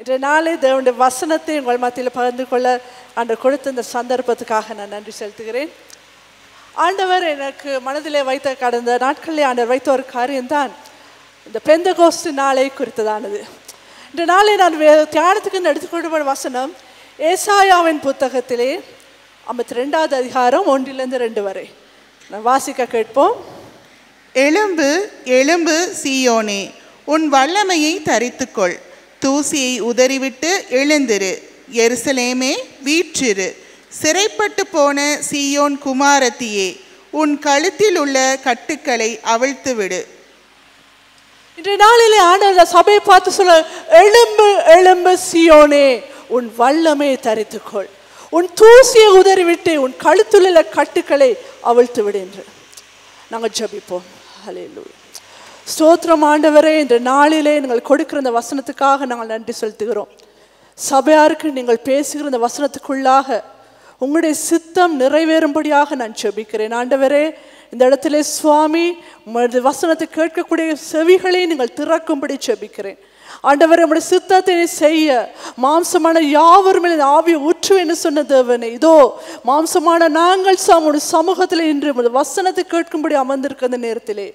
இன்றைய நாளே தேவனுடைய வசனத்தை உங்கள் மத்தியில் பகிர்ந்து கொள்ள ஆண்டவர் கொடுத்த இந்த சந்தர்ப்பத்துக்காக நான் நன்றி செலுத்துகிறேன். ஆண்டவர் எனக்கு மனதிலே வைத்த கடந்த நாட்களிலே ஆண்டவர் வைத்த ஒரு காரியம்தான் இந்த பெந்தகோஸ்து நாளை குறித்ததானது. இந்த நாளை நான் தியானத்துக்கு எடுத்துக்கொண்ட வசனம் ஏசாயாவின் புத்தகத்திலே 52வது அதிகாரம் 1-2 வரை நான் வாசிக்க கேட்போம். எழும்பு எழும்பு சீயோனே, உன் வல்லமையை தரித்துக்கொள், தூசியை உதறிவிட்டு எழுந்திரு, எருசலேமே வீற்றிரு, சிறைப்பட்டு போன சீயோன் குமாரத்தியே, உன் கழுத்தில் உள்ள கட்டுக்களை அவிழ்த்துவிடு. இன்றைய நாளிலே ஆண்டவர் சபையை பார்த்து சொல்ல, எழும்பு எழும்பு சீயோனே, உன் வல்லமையை தரித்துக்கொள், உன் தூசியை உதறிவிட்டு உன் கழுத்தில் உள்ள கட்டுக்களை அவிழ்த்து விடு என்று நாங்கள் ஜெபிப்போம். ஹல்லேலூயா. ஸ்தோத்திரம் ஆண்டவரே, இந்த நாளிலே நீங்கள் கொடுக்கிற இந்த வசனத்துக்காக நாங்கள் நன்றி செலுத்துகிறோம். சபையாருக்கு நீங்கள் பேசுகிற இந்த வசனத்துக்குள்ளாக உங்களுடைய சித்தம் நிறைவேறும்படியாக நான் ஜெபிக்கிறேன். ஆண்டவரே, இந்த இடத்துல சுவாமி உங்களுடைய வசனத்தை கேட்கக்கூடிய செவிகளை நீங்கள் திறக்கும்படி ஜெபிக்கிறேன். ஆண்டவரே, நம்முடைய சித்தத்தை செய்ய மாம்சமான யாவரும் ஆவியை ஊற்றுவேன்னு சொன்ன தேவனே, இதோ மாம்சமான நாங்கள் உங்களுடைய சமூகத்தில் இன்று வசனத்தை கேட்கும்படி அமர்ந்திருக்கிற அந்த நேரத்திலே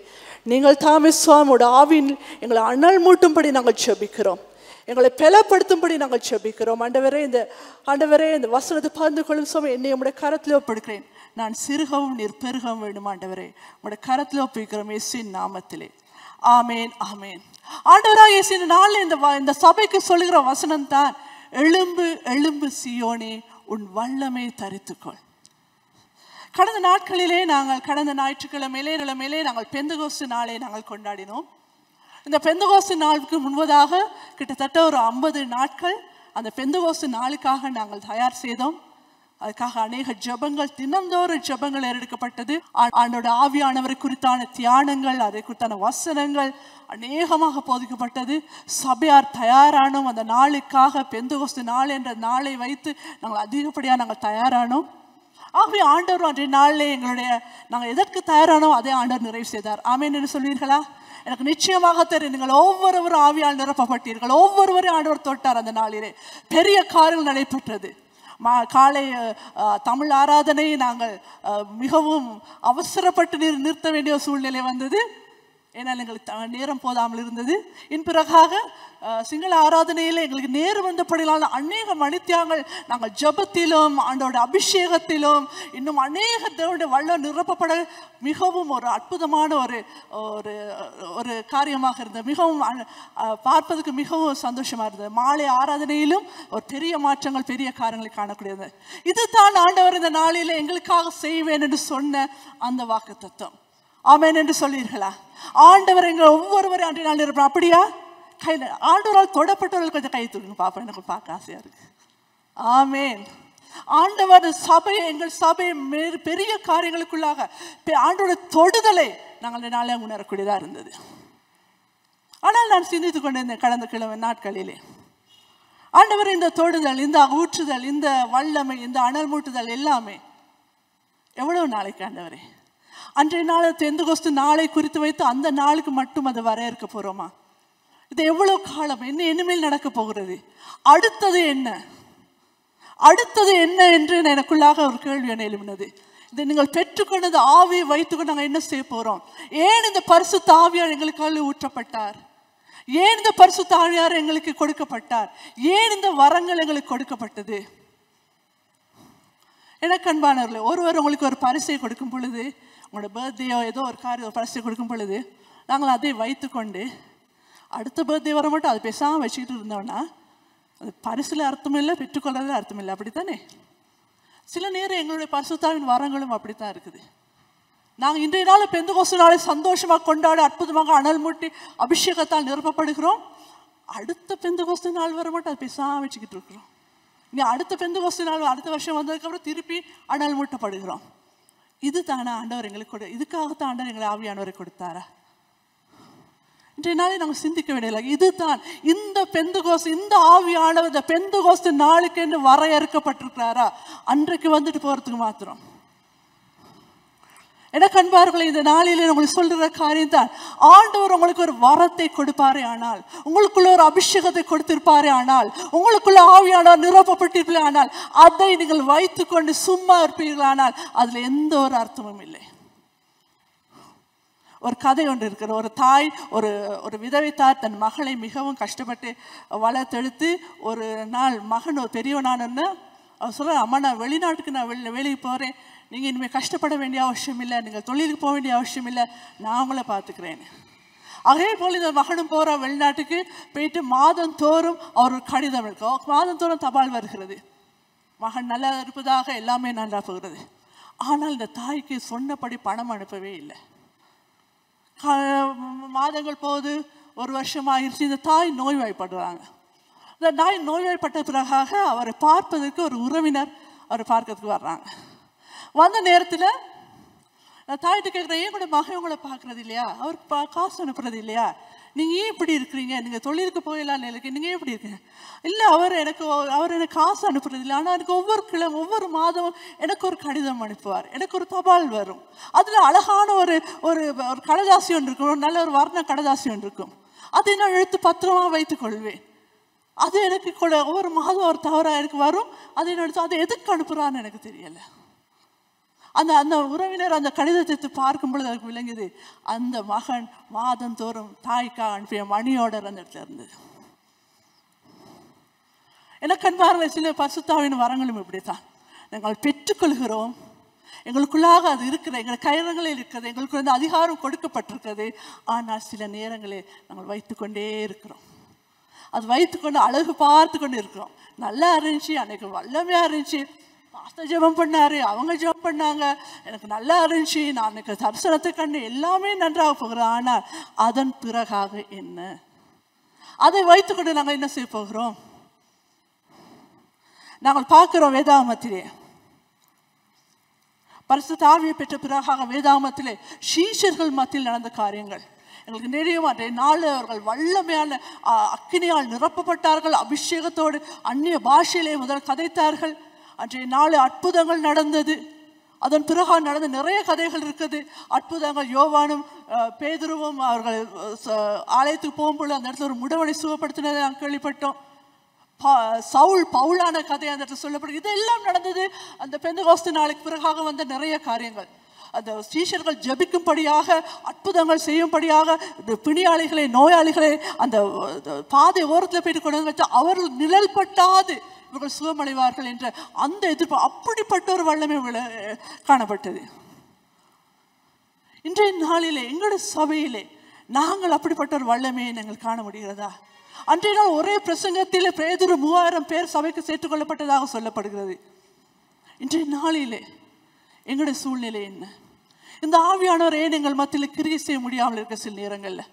நீங்கள் தாமே சுவாமியோட ஆவியின் எங்களை அனல் மூட்டும்படி நாங்கள் ஜெபிக்கிறோம், எங்களை பலப்படுத்தும்படி நாங்கள் ஜெபிக்கிறோம். ஆண்டவரே, இந்த வசனத்தை பகிர்ந்து கொள்ளும் சுவாமி, என்னை உங்களுடைய கரத்தில் ஒப்படைக்கிறேன். நான் சிறுகவும் நீர் பெருகவும் வேண்டும். ஆண்டவரே, உங்களுடைய கரத்தில் ஒப்பிக்கிறோம் இயேசுவின் நாமத்திலே. ஆமேன் ஆமேன். ஆண்டவராக இயேசு நாளில் இந்த சபைக்கு சொல்லுகிற வசனம் தான், எழும்பு எழும்பு சீயோனே, உன் வல்லமை தரித்துக்கொள். கடந்த நாட்களிலே கடந்த ஞாயிற்றுக்கிழமையிலே நாங்கள் பெந்தகோஸ்து நாளை நாங்கள் கொண்டாடினோம். இந்த பெந்தகோஸ்து நாளுக்கு முன்பதாக கிட்டத்தட்ட ஒரு 50 நாட்கள் அந்த பெந்தகோஸ்து நாளுக்காக நாங்கள் தயார் செய்தோம். அதுக்காக அநேக ஜெபங்கள், தினந்தோறும் ஜெபங்கள் ஏறெடுக்கப்பட்டது. ஆண்டோட ஆவியானவரை குறித்தான தியானங்கள், அதை குறித்தான வசனங்கள் அநேகமாக போதிக்கப்பட்டது. சபையார் தயாரானோம். அந்த நாளுக்காக பெந்தகோஸ்து நாள் என்ற நாளை வைத்து நாங்கள் அதிகப்படியாக நாங்கள் தயாரானோம். ஆகவே ஆண்டவர் அன்றைய நாளிலே நாங்கள் எதற்கு தயாரானோம் அதை ஆண்டவர் நிறைவு செய்தார். ஆமேன் என்று சொல்வீர்களா? எனக்கு நிச்சயமாக தெரியும், நீங்கள் ஒவ்வொருவரும் ஆவியால் நிரப்பப்பட்டீர்கள். ஒவ்வொருவரையும் ஆண்டவர் தொட்டார். அந்த நாளிலே பெரிய காரியங்கள் நடைபெற்றது. காலை தமிழ் ஆராதனை நாங்கள் மிகவும் அவசரப்பட்டு நிறுத்த வேண்டிய சூழ்நிலை வந்தது. ஏன்னால் எங்களுக்கு நேரம் போதாமல் இருந்தது. பிறகாக சிங்கள ஆராதனையில் எங்களுக்கு நேரம் வந்தபடியால் அநேக மணித்தியாங்கள் நாங்கள் ஜெபத்திலும் ஆண்டோட அபிஷேகத்திலும் இன்னும் அநேக தேவனுடைய வல்லம் நிரப்பப்பட மிகவும் ஒரு அற்புதமான ஒரு காரியமாக இருந்தது. மிகவும் பார்ப்பதற்கு மிகவும் சந்தோஷமாக இருந்தது. மாலை ஆராதனையிலும் ஒரு பெரிய மாற்றங்கள், பெரிய காரியங்களை காணக்கூடியது. இதுதான் ஆண்டவர் இந்த நாளில் எங்களுக்காக செய்வேன் என்று சொன்ன அந்த வாக்குத்தத்தம். ஆமேன் என்று சொல்வீர்களா? ஆண்டவர் எங்கள் ஒவ்வொருவரும் அன்றைய நாள் இருப்போம். அப்படியா? கையில் ஆண்டவரால் தொடப்பட்டவர்கள் கொஞ்சம் கை தூக்குங்க பார்ப்போம், எனக்கு பார்க்க ஆசையா இருக்கு. ஆமேன். ஆண்டவர் எங்கள் சபையை பெரிய காரியங்களுக்குள்ளாக ஆண்டோட தொடுதலை நாங்கள் நாளே உணரக்கூடியதாக இருந்தது. ஆனால் நான் சிந்தித்துக் கொண்டிருந்தேன் கடந்த கிழமை நாட்களிலே, ஆண்டவர் இந்த தொடுதல், இந்த ஊற்றுதல், இந்த வல்லமை, இந்த அனல் மூட்டுதல் எல்லாமே எவ்வளவு நாளைக்கு ஆண்டவரே? அன்றைய நாள் பெந்தகோஸ்து நாளை குறித்து வைத்து அந்த நாளுக்கு மட்டும் அதை வரையறுக்க போறோமா? இது எவ்வளவு காலம்? என்ன இனிமேல் நடக்க போகிறது? அடுத்தது என்ன என்று எனக்குள்ளாக ஒரு கேள்வி எழுப்பினது. இதை நீங்கள் பெற்றுக்கொண்டது ஆவியை வைத்துக்கொண்டு நாங்கள் என்ன செய்ய போறோம்? ஏன் இந்த பரிசுத்த ஆவியார் எங்களுக்காக ஊற்றப்பட்டார்? ஏன் இந்த பரிசுத்த ஆவியார் எங்களுக்கு கொடுக்கப்பட்டார்? ஏன் இந்த வரங்கள் எங்களுக்கு கொடுக்கப்பட்டது? எனக்கு அன்பானவர்களே, ஒருவர் உங்களுக்கு ஒரு பரிசை கொடுக்கும் பொழுது, உங்களோட பர்த்டேயோ ஏதோ ஒரு பரிசை கொடுக்கும் பொழுது நாங்கள் அதை வைத்துக்கொண்டு அடுத்த பர்த்டே வர மட்டும் அதை பேசாமல் வச்சுக்கிட்டு இருந்தோம்னா அது பரிசில் அர்த்தம் இல்லை, பெற்றுக்கொள்றதுல அர்த்தம் இல்லை. அப்படித்தானே? சில நேரம் எங்களுடைய பரிசுத்தாவின் வரங்களும் அப்படித்தான் இருக்குது. நாங்கள் இன்றைய நாள் பெந்தகோஸ்து நாளை சந்தோஷமாக கொண்டாடி அற்புதமாக அனல் மூட்டி அபிஷேகத்தால் நிரப்பப்படுகிறோம். அடுத்த பெந்தகோஸ்து நாள் வர மட்டும் அதை பேசாமல் வச்சுக்கிட்டு இருக்கிறோம். இனி அடுத்த பெந்தகோஸ்து நாள் அடுத்த வருஷம் வந்ததுக்கப்புறம் திருப்பி அனல் மூட்டப்படுகிறோம். இது தானே ஆண்டவர் எங்களுக்கு இதுக்காகத்தான் ஆண்டவர் எங்களை ஆவியானவரை கொடுத்தாரா? இன்றைய நாளை நாங்கள் சிந்திக்க வேண்டியதில்லை. இதுதான் இந்த பெந்தகோஸ்து, இந்த ஆவியானவர் இந்த பெந்தகோஸ்து நாளுக்கு என்று வரையறுக்கப்பட்டிருக்கிறாரா? அன்றைக்கு வந்துட்டு போறதுக்கு மாத்திரம் எனக்கு அன்பார்களே, இந்த நாளில் உங்களுக்கு சொல்கிற காரியம் தான், ஆண்டவர் உங்களுக்கு ஒரு வரத்தை கொடுப்பாரே ஆனால், உங்களுக்குள்ள ஒரு அபிஷேகத்தை கொடுத்திருப்பாரே ஆனால், உங்களுக்குள்ள ஆவியானவர் நிரப்பப்பட்டிருப்பீர்களே ஆனால், அதை நீங்கள் வைத்துக்கொண்டு சும்மா இருப்பீர்களானால் அதில் எந்த ஒரு அர்த்தமும் இல்லை. ஒரு கதை ஒன்று இருக்கிற, ஒரு தாய், ஒரு விதவை தாய் தன் மகளை மிகவும் கஷ்டப்பட்டு வளர்த்தெடுத்து ஒரு நாள் மகன் ஒரு பெரியவனானன்னு அவர் சொல்ல, அம்மா நான் வெளிநாட்டுக்கு நான் வெளியே போகிறேன், நீங்கள் இனிமேல் கஷ்டப்பட வேண்டிய அவசியம் இல்லை, நீங்கள் தொழிலுக்கு போக வேண்டிய அவசியம் இல்லை, நான் உங்களை பார்த்துக்கிறேன். அதே போல் இந்த மகனும் போகிற வெளிநாட்டுக்கு போயிட்டு மாதந்தோறும் அவர் ஒரு கடிதம் இருக்கும், மாதந்தோறும் தபால் வருகிறது, மகன் நல்லா இருப்பதாக எல்லாமே நல்லா போகிறது. ஆனால் இந்த தாய்க்கு சொன்னபடி பணம் அனுப்பவே இல்லை. மாதங்கள் போகுது, ஒரு வருஷம் ஆகிடுச்சு. இந்த தாய் நோய்வாய்ப்படுறாங்க. இந்த நாய் நோய்வாய்ப்பட்ட பிறகாக அவரை பார்ப்பதற்கு ஒரு உறவினர் அவரை பார்க்கறதுக்கு வர்றாங்க. வந்த நேரத்தில் தாய்கிட்ட கேட்குறேன், ஏன் கூட மகன் உங்களை பார்க்குறது இல்லையா, அவருக்கு காசு அனுப்புறது இல்லையா, நீங்கள் ஏன் இப்படி இருக்கிறீங்க, நீங்கள் தொழிலுக்கு போயிடலான்னு இருக்கு, நீங்கள் ஏன் இப்படி இருக்கீங்க? இல்லை, அவர் எனக்கு காசு அனுப்புறது இல்லை, ஆனால் எனக்கு ஒவ்வொரு மாதமும் எனக்கு ஒரு கடிதம் அனுப்புவார், எனக்கு ஒரு தபால் வரும், அதில் அழகான ஒரு ஒரு கடதாசி ஒன்று இருக்கும், ஒரு நல்ல ஒரு வர்ண கடதாசி ஒன்று இருக்கும், அதை நான் எழுத்து பத்திரமா வைத்துக் கொள்வேன். அது எனக்கு கூட ஒவ்வொரு மாதம் ஒரு தவறாக எனக்கு வரும், அதை நான் எடுத்து அதை எதுக்கு அனுப்புகிறான்னு எனக்கு தெரியலை. அந்த உறவினர் அந்த கடிதத்தை பார்க்கும் பொழுது அதுக்கு விளங்குது, அந்த மகன் மாதந்தோறும் தாய்க்காக அனுப்பிய மணி ஆர்டர் அந்த இடத்துல இருந்தது. எனக்கு அன்பார்ந்த சில பரிசுத்தாவின் வரங்களும் இப்படித்தான், நாங்கள் பெற்றுக்கொள்கிறோம், எங்களுக்குள்ளாக அது இருக்கிற, எங்கள் கைரங்களில் இருக்கிறது, எங்களுக்கு வந்து அதிகாரம் கொடுக்கப்பட்டிருக்கிறது. ஆனால் சில நேரங்களில் நாங்கள் வைத்துக்கொண்டே இருக்கிறோம், அது வைத்துக்கொண்டு அழகு பார்த்து கொண்டு இருக்கிறோம். நல்லா இருந்துச்சு, அன்னைக்கு வல்லமையாக இருந்துச்சு, பாஸ்டர் ஜெபம் பண்ணாரு, அவங்க ஜெபம் பண்ணாங்க, எனக்கு நல்லா இருந்துச்சு, நான் அன்னைக்கு தரிசனத்தை கண்டு எல்லாமே நன்றாக போகிறோம். ஆனால் அதன் பிறகாக என்ன, அதை வைத்துக்கொண்டு நாங்கள் என்ன செய்ய போகிறோம்? நாங்கள் பார்க்கிறோம் வேதாகமத்திலே, பரிசுத்த ஆவியை பெற்ற பிறகாக வேதாகமத்திலே சீஷர்கள் மத்தியில் நடந்த காரியங்கள் எங்களுக்கு தெரியும். அன்றைய நாள் அவர்கள் வல்லமையான அக்கினியால் நிரப்பப்பட்டார்கள், அபிஷேகத்தோடு அந்நிய பாஷையிலே முதல் கதைத்தார்கள். அன்றைய நாள் அற்புதங்கள் நடந்தது. அதன் பிறகு நடந்த நிறைய கதைகள் இருக்குது, அற்புதங்கள். யோவானும் பேதுருவும் அவர்கள் ஆலயத்துக்கு போகும்போது அந்த இடத்துல ஒரு முடவனை சுகப்படுத்தினதை நாங்கள் கேள்விப்பட்டோம். சவுல் பவுலான கதை அந்த இடத்துல சொல்லப்படுது. இதெல்லாம் நடந்தது அந்த பெந்தெகோஸ்து நாளுக்கு பிறகாக வந்த நிறைய காரியங்கள். அந்த சீஷர்கள் ஜபிக்கும்படியாக, அற்புதங்கள் செய்யும்படியாக, பிணியாளிகளை நோயாளிகளை அந்த பாதை ஓரத்தில் போயிட்டு கொண்டு வந்து வச்சா அவர்கள் நிழல் பட்டாது இவர்கள் சுகமடைவார்கள் என்ற அந்த எதிர்ப்பு, அப்படிப்பட்ட ஒரு வல்லமை காணப்பட்டது. இன்றைய நாளிலே எங்களுடைய சபையிலே நாங்கள் அப்படிப்பட்ட ஒரு வல்லமையை நாங்கள் காண முடிகிறதா? அன்றைய நாள் ஒரே பிரசங்கத்தில் பேதுரு 3000 பேர் சபைக்கு சேர்த்துக் கொள்ளப்பட்டதாக சொல்லப்படுகிறது. இன்றைய நாளிலே எங்களுடைய சூழ்நிலை என்ன? இந்த ஆவியானவர் ஏன் எங்கள் மத்தியில் கிரியை செய்ய முடியாமல் இருக்க சில நேரங்களில்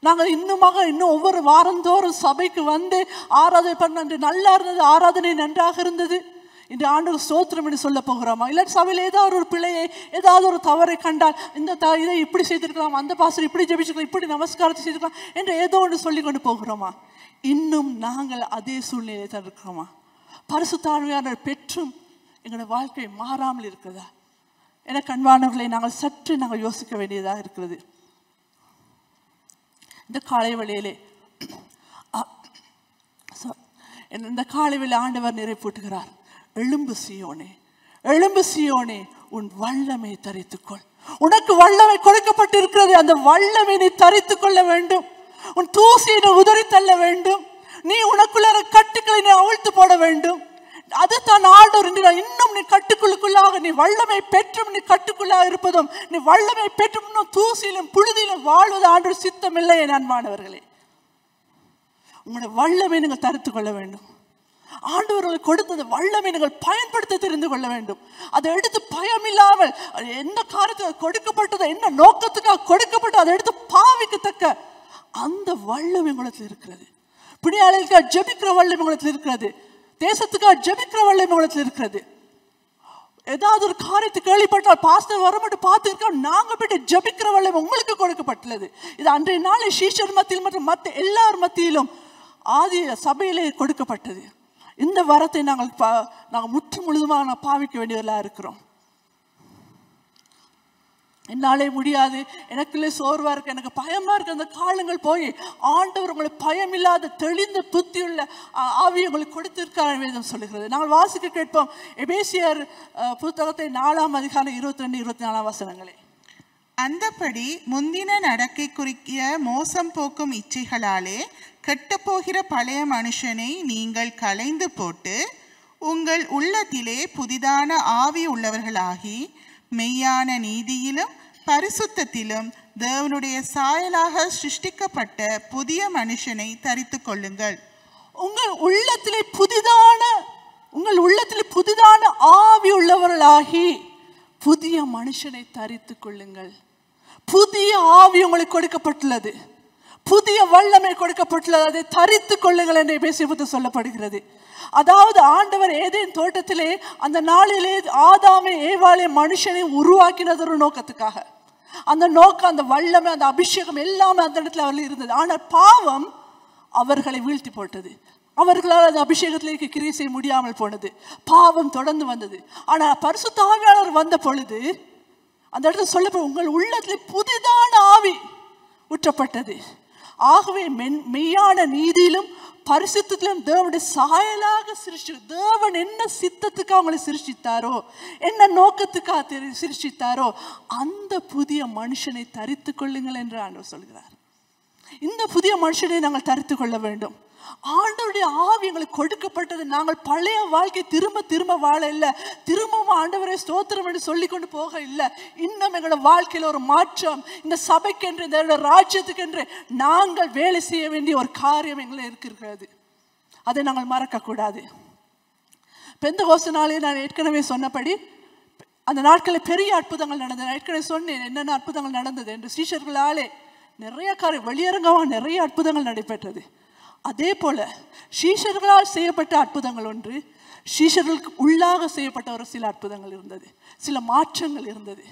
நாங்கள் இன்னும் ஒவ்வொரு வாரந்தோறும் சபைக்கு வந்து ஆராதனை பண்ண, நல்லா இருந்தது, ஆராதனை நன்றாக இருந்தது, இந்த ஆண்டவர் ஸ்தோத்திரம் என்று சொல்ல போகிறோமா? இல்லை சபையில் ஏதாவது ஒரு பிள்ளையை, ஏதாவது ஒரு தவறை கண்டால், இந்த இதை இப்படி செய்திருக்கலாம், அந்த பாஸ்டர் இப்படி ஜெபிச்சிருக்கலாம், இப்படி நமஸ்காரத்தை செய்திருக்கலாம் என்று ஏதோ ஒன்று சொல்லி கொண்டு போகிறோமா? இன்னும் நாங்கள் அதே சூழ்நிலையை தான் இருக்கிறோமா? பரிசுத்த ஆவியானவர் பெற்றும் எங்களோட வாழ்க்கை மாறாமல் இருக்கிறதா? எனக்கு அன்பானவர்களை நாங்கள் சற்று யோசிக்க வேண்டியதாக இருக்கிறது. இந்த காலை வேளையிலே இந்த காலை வேளை ஆண்டவர் நிறைப்பூட்டுகிறார். எழும்பு சீயோனே, எழும்பு சீயோனே, உன் வல்லமை தரித்துக்கொள். உனக்கு வல்லமை கொடுக்கப்பட்டிருக்கிறது, அந்த வல்லமை நீ தரித்துக் கொள்ள வேண்டும். உன் தூசியை உதறி தள்ள வேண்டும். நீ உனக்குள்ள கட்டுக்களை நீ அவிழ்த்து போட வேண்டும். அதுதான் ஆண்டவர். இன்னும் நீ கட்டுக்குள்ளாக, நீ வல்லமை பெற்றும் நீ கட்டுக்குள்ளாக இருப்பதும், நீ வல்லமை பெற்றும் இன்னும் தூசியிலும் புழுதியிலும் வாழ்வது ஆண்டவர் சித்தம் இல்லை. என் அன்பானவர்களே, உங்களுடைய வல்லமை நீங்கள் தரித்துக் கொள்ள வேண்டும். ஆண்டவர்களுக்கு கொடுத்தது வல்லமை நீங்கள் பயன்படுத்த தெரிந்து கொள்ள வேண்டும். அதை எடுத்து பயம் இல்லாமல், என்ன காரியத்துக்கு கொடுக்கப்பட்டதோ, என்ன நோக்கத்துக்காக கொடுக்கப்பட்டதோ அதை எடுத்து பாவிக்கத்தக்க அந்த வல்லமை உங்களுக்கு இருக்கிறது. பிணியாளிகளுக்காக ஜெபிக்கிற வல்லமை உங்களுக்கு இருக்கிறது. தேசத்துக்காக ஜெபிக்கிற வல்லமை உங்களுக்கு இருக்கிறது. ஏதாவது ஒரு காரியத்தை கேள்விப்பட்டால் பாஸ்டர் வரமாட்டு பார்த்துருக்கா, நாங்கள் போய்ட்டு ஜெபிக்கிற வல்லமை உங்களுக்கு கொடுக்கப்பட்டுள்ளது. இது அன்றைய நாளை சீஷர் மத்தியில் மற்றும் மற்ற எல்லார் மத்தியிலும் ஆதி சபையிலே கொடுக்கப்பட்டது. இந்த வரத்தை நாங்கள் முற்று முழுதுமாக பாவிக்க வேண்டியவர்களாக இருக்கிறோம். என்னாலே முடியாது, எனக்குள்ளே சோர்வாக இருக்கு, எனக்கு பயமாக இருக்குது, அந்த காலங்கள் போய் ஆண்டவர் உங்களை பயமில்லாத தெளிந்த புத்தியுள்ள ஆவியை உங்களுக்கு கொடுத்திருக்கார் வேதம் சொல்லுகிறது. நாங்கள் வாசிக்க கேட்போம் எபேசியர் புத்தகத்தை 4ஆம் அதிகாரம் 22-24 வசனங்களே. அந்தபடி முந்தின நடக்கை குறிக்கிய மோசம் போக்கும் இச்சைகளாலே கெட்டுப்போகிற பழைய மனுஷனை நீங்கள் களைந்து போட்டு உங்கள் உள்ளத்திலே புதிதான ஆவி உள்ளவர்களாகி மெய்யான நீதியிலும் பரிசுத்தத்திலும் தேவனுடைய சாயலாக சிருஷ்டிக்கப்பட்ட புதிய மனுஷனை தரித்து கொள்ளுங்கள். உங்கள் உள்ளத்திலே புதிதான ஆவி உள்ளவர்களாகி புதிய மனுஷனை தரித்து கொள்ளுங்கள். புதிய ஆவி உங்களுக்கு கொடுக்கப்பட்டுள்ளது, புதிய வல்லமை கொடுக்கப்பட்டுள்ளது, அதை தரித்து கொள்ளுங்கள் என்று எபேசியர் சொல்லப்படுகிறது. அதாவது ஆண்டவர் ஏதேன் தோட்டத்திலே அந்த நாளிலே ஆதாமே ஏவாளே மனுஷனை உருவாக்கினது ஒரு நோக்கத்துக்காக. அந்த நோக்கம், அந்த வல்லமை, அந்த அபிஷேகம் எல்லாமே அந்த இடத்துல அவர்கள் இருந்தது. ஆனால் பாவம் அவர்களை வீழ்த்தி போட்டது. அவர்களால் அந்த அபிஷேகத்திലേക്ക് கிரியை செய்ய முடியாமல் போனது. பாவம் தொடர்ந்து வந்தது. ஆனால் பரிசுத்த ஆவியானவர் வந்த பொழுது அந்த இடத்துல சொல்லப்படும் உங்கள் உள்ளத்தில் புதிதான ஆவி ஊற்றப்பட்டது. ஆகவே மெய்யான நீதியிலும் பரிசுத்தத்திலும் தேவனுடைய சாயலாக தேவன் என்ன சித்தத்துக்காக அவங்களை சிருஷ்டித்தாரோ, என்ன நோக்கத்துக்காக சிருஷ்டித்தாரோ அந்த புதிய மனுஷனை தரித்து கொள்ளுங்கள் என்று ஆண்டவர் சொல்கிறார். இந்த புதிய மனுஷனை நாங்கள் தரித்து கொள்ள வேண்டும். ஆண்டவருடைய ஆவி எங்களுக்கு கொடுக்கப்பட்டது. நாங்கள் பழைய வாழ்க்கை திரும்ப வாழ இல்லை, திரும்பவும் ஆண்டவரை ஸ்தோத்திரம் என்று சொல்லி கொண்டு போக இல்லை. இன்னும் எங்களோட வாழ்க்கையில் ஒரு மாற்றம், இந்த சபைக்கென்று, இந்த ராஜ்யத்துக்கென்று நாங்கள் வேலை செய்ய வேண்டிய ஒரு காரியம் எங்களை இருக்கிறது. அதை நாங்கள் மறக்கக்கூடாது. பெந்தெகோஸ்து நாளே நான் ஏற்கனவே சொன்னபடி அந்த நாட்களில் பெரிய அற்புதங்கள் நடந்தது. நான் ஏற்கனவே சொன்னேன் என்னென்ன அற்புதங்கள் நடந்தது என்று. சீஷர்களாலே நிறைய வெளியரங்கமாக நிறைய அற்புதங்கள் நடைபெற்றது. அதே போல சீஷர்களால் செய்யப்பட்ட அற்புதங்கள் ஒன்று, சீஷர்களுக்கு உள்ளாக செய்யப்பட்ட ஒரு சில அற்புதங்கள் இருந்தது, சில மாற்றங்கள் இருந்தது.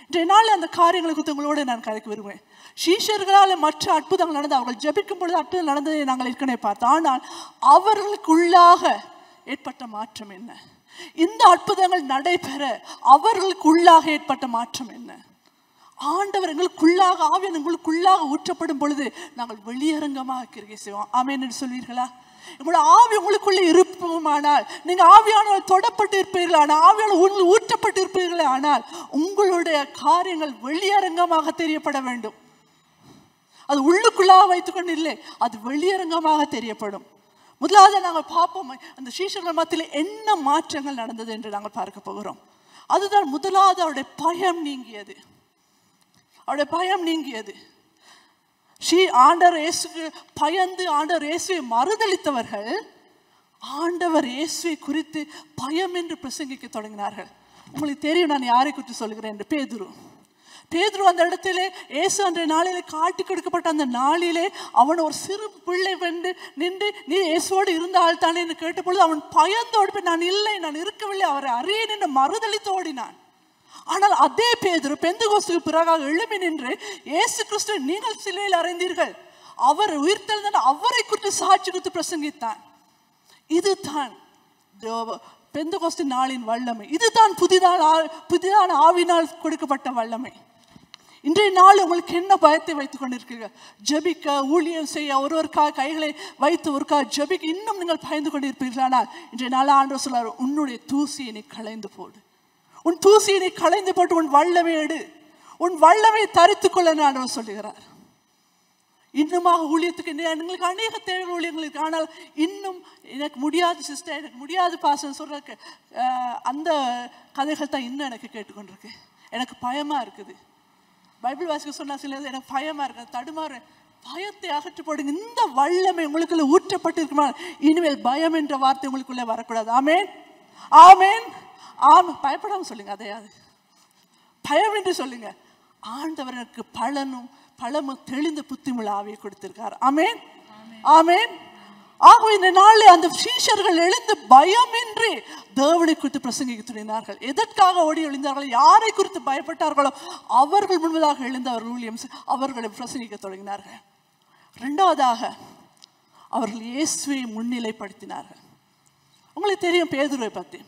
இன்றைய நாள் அந்த காரியங்களை குறித்து உங்களோடு நான் கதைக்க விரும்புவேன். சீஷர்களால் மற்ற அற்புதங்கள் நடந்து அவர்கள் ஜெபிக்கும் பொழுது அற்புதம் நடந்ததை நாங்கள் ஏற்கனவே பார்த்தோம். ஆனால் அவர்களுக்குள்ளாக ஏற்பட்ட மாற்றம் என்ன? இந்த அற்புதங்கள் நடைபெற அவர்களுக்குள்ளாக ஏற்பட்ட மாற்றம் என்ன? ஆண்டவர் எங்களுக்குள்ளாக, ஆவியானவர் எங்களுக்குள்ளாக ஊற்றப்படும் பொழுது நாங்கள் வெளியரங்கமாக கிரியை செய்வோம். ஆமென் என்று சொல்வீர்களா? உங்களோட ஆவி உங்களுக்குள்ளே இருப்போமானால், நீங்க ஆவியானவர் தொடப்பட்டு இருப்பீர்களானால், ஆவியானவர் ஊற்றப்பட்டு இருப்பீர்களே ஆனால் உங்களுடைய காரியங்கள் வெளியரங்கமாக தெரியப்பட வேண்டும். அது உள்ளுக்குள்ளாக வைத்துக்கொண்டு இல்லை, அது வெளியரங்கமாக தெரியப்படும். முதலாவது நாங்கள் பார்ப்போம் அந்த சீஷர்கள் மத்தியில் என்ன மாற்றங்கள் நடந்தது என்று நாங்கள் பார்க்க போகிறோம். அதுதான் முதலாவது, அவருடைய பயம் நீங்கியது. அவருடைய பயம் நீங்கியது. ஆண்டவர் இயேசுக்கு பயந்து ஆண்டவர் இயேசுவை மறுதளித்தவர்கள் ஆண்டவர் இயேசுவை குறித்து பயம் என்று பிரசங்கிக்க தொடங்கினார்கள். உங்களுக்கு தெரியும் நான் யாரை குறித்து சொல்கிறேன் என்று. பேதுரு அந்த இடத்திலே இயேசு அன்றைய நாளிலே காட்டி கொடுக்கப்பட்ட அந்த நாளிலே அவன் ஒரு சிறு பிள்ளை வந்து நின்று நீ இயேசுவோடு இருந்தால் தானே என்று கேட்டபொழுது அவன் பயந்தோடு போய் நான் இல்லை, நான் இருக்கவில்லை, அவரை அறியேன் என்று மறுதளித்து ஓடினான். ஆனால் அதே பேதுரு பெந்தெகோஸ்துக்கு பிறகாக எழுப்பி நின்று இயேசு கிறிஸ்துவை நீங்கள் சிலுவையில் அறைந்தீர்கள், அவர் உயிர்த்தெழுந்தார், அவரை குறித்து சாட்சி கொடுத்து பிரசங்கித்தான். இதுதான் பெந்தெகோஸ்து நாளின் வல்லமை. இதுதான் புதிதான ஆவினால் கொடுக்கப்பட்ட வல்லமை. இன்றைய நாள் உங்களுக்கு என்ன பயத்தை வைத்துக் கொண்டிருக்கீர்கள்? ஜபிக்க, ஊழியம் செய்ய, ஒருவருக்காக கைகளை வைத்து ஒருக்காக ஜபிக்க இன்னும் நீங்கள் பயந்து கொண்டிருப்பீர்களானால் இன்றைய நாள் ஆண்டவர் சொல்றார், உன்னுடைய தூசியை நீ களைந்து போடு, உன் தூசியை நீ களைந்து போட்டு உன் வல்லமை எடு, உன் வல்லமை தரித்துக் கொள்ள ஆண்டவர் சொல்லுகிறார். இன்னுமாக ஊழியத்துக்கு எங்களுக்கு அநேக தேவை ஊழியங்களுக்கு, ஆனால் இன்னும் எனக்கு முடியாது சிஸ்டர், எனக்கு முடியாது பாசம் சொல்றதுக்கு அந்த கதைகள் தான் இன்னும் எனக்கு கேட்டுக்கொண்டிருக்கு. எனக்கு பயமா இருக்குது. பைபிள் வாசிக்க சொன்னா சில எனக்கு பயமா இருக்கு, தடுமாறு. பயத்தை அகற்றி போடுங்க. இந்த வல்லமை உங்களுக்குள்ள ஊற்றப்பட்டு இருக்குமா, இனிமேல் பயம் என்ற வார்த்தை உங்களுக்குள்ளே வரக்கூடாது. ஆமேன், ஆமேன், ஆமாம். பயப்படாமல் சொல்லுங்க, அதையாது பயம் என்று சொல்லுங்க. ஆண்டவர் எனக்கு பழமும் தெளிந்த புத்திமுள்ள ஆவியை கொடுத்திருக்கார். ஆமேன், ஆமேன். ஆகவே இந்த நாளில் அந்த சீஷர்கள் எழுந்து பயமின்றி தேவனை குறித்து பிரசங்கிக்க துணிந்தார்கள். எதற்காக ஓடி எழுந்தார்கள்? யாரை குறித்து பயப்பட்டார்களோ அவர்கள் முன்பதாக எழுந்து அவர்களை பிரசங்கிக்க தொடங்கினார்கள். இரண்டாவதாக அவர்கள் இயேசுவை முன்னிலைப்படுத்தினார்கள். உங்களுக்கு தெரியும் பேதுருவை பற்றி.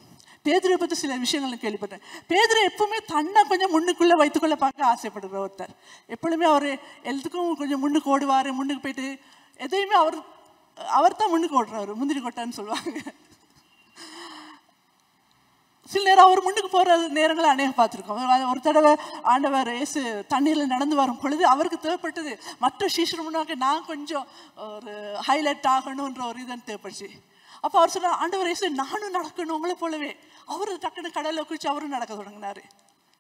பேதுரை பற்றி சில விஷயங்கள் கேள்விப்பட்டேன். பேதுரை எப்பவுமே தன்னை கொஞ்சம் முன்னுக்குள்ளே வைத்துக்கொள்ள பார்க்க ஆசைப்படுகிற ஒருத்தர். எப்பொழுதுமே அவர் எல்லாத்துக்கும் கொஞ்சம் முன்னுக்கு ஓடுவார். முன்னுக்கு போயிட்டு எதையுமே அவர் தான் முன்னுக்கு ஓடுறாரு, முந்திரி கொட்டான்னு சொல்லுவாங்க. சில நேரம் அவர் முன்னுக்கு போகிற நேரங்களை அநேகம் பார்த்துருக்கோம். ஒரு தடவை ஆண்டவர் இயேசு தண்ணீரில் நடந்து வரும் பொழுது அவருக்கு தேவைப்பட்டது மற்ற சீஷர் முன்னாடி நான் கொஞ்சம் ஒரு ஹைலைட் ஆகணுன்ற ஒரு இதன் தேவைப்பட்டுச்சு. அப்போ அவர் சொன்னார், ஆண்டவர் இயேசு நானும் நடக்கணும் உங்களை போலவே. அவரு டக்குன்னு கடலில் குளிச்சு அவரும் நடக்க தொடங்கினாரு.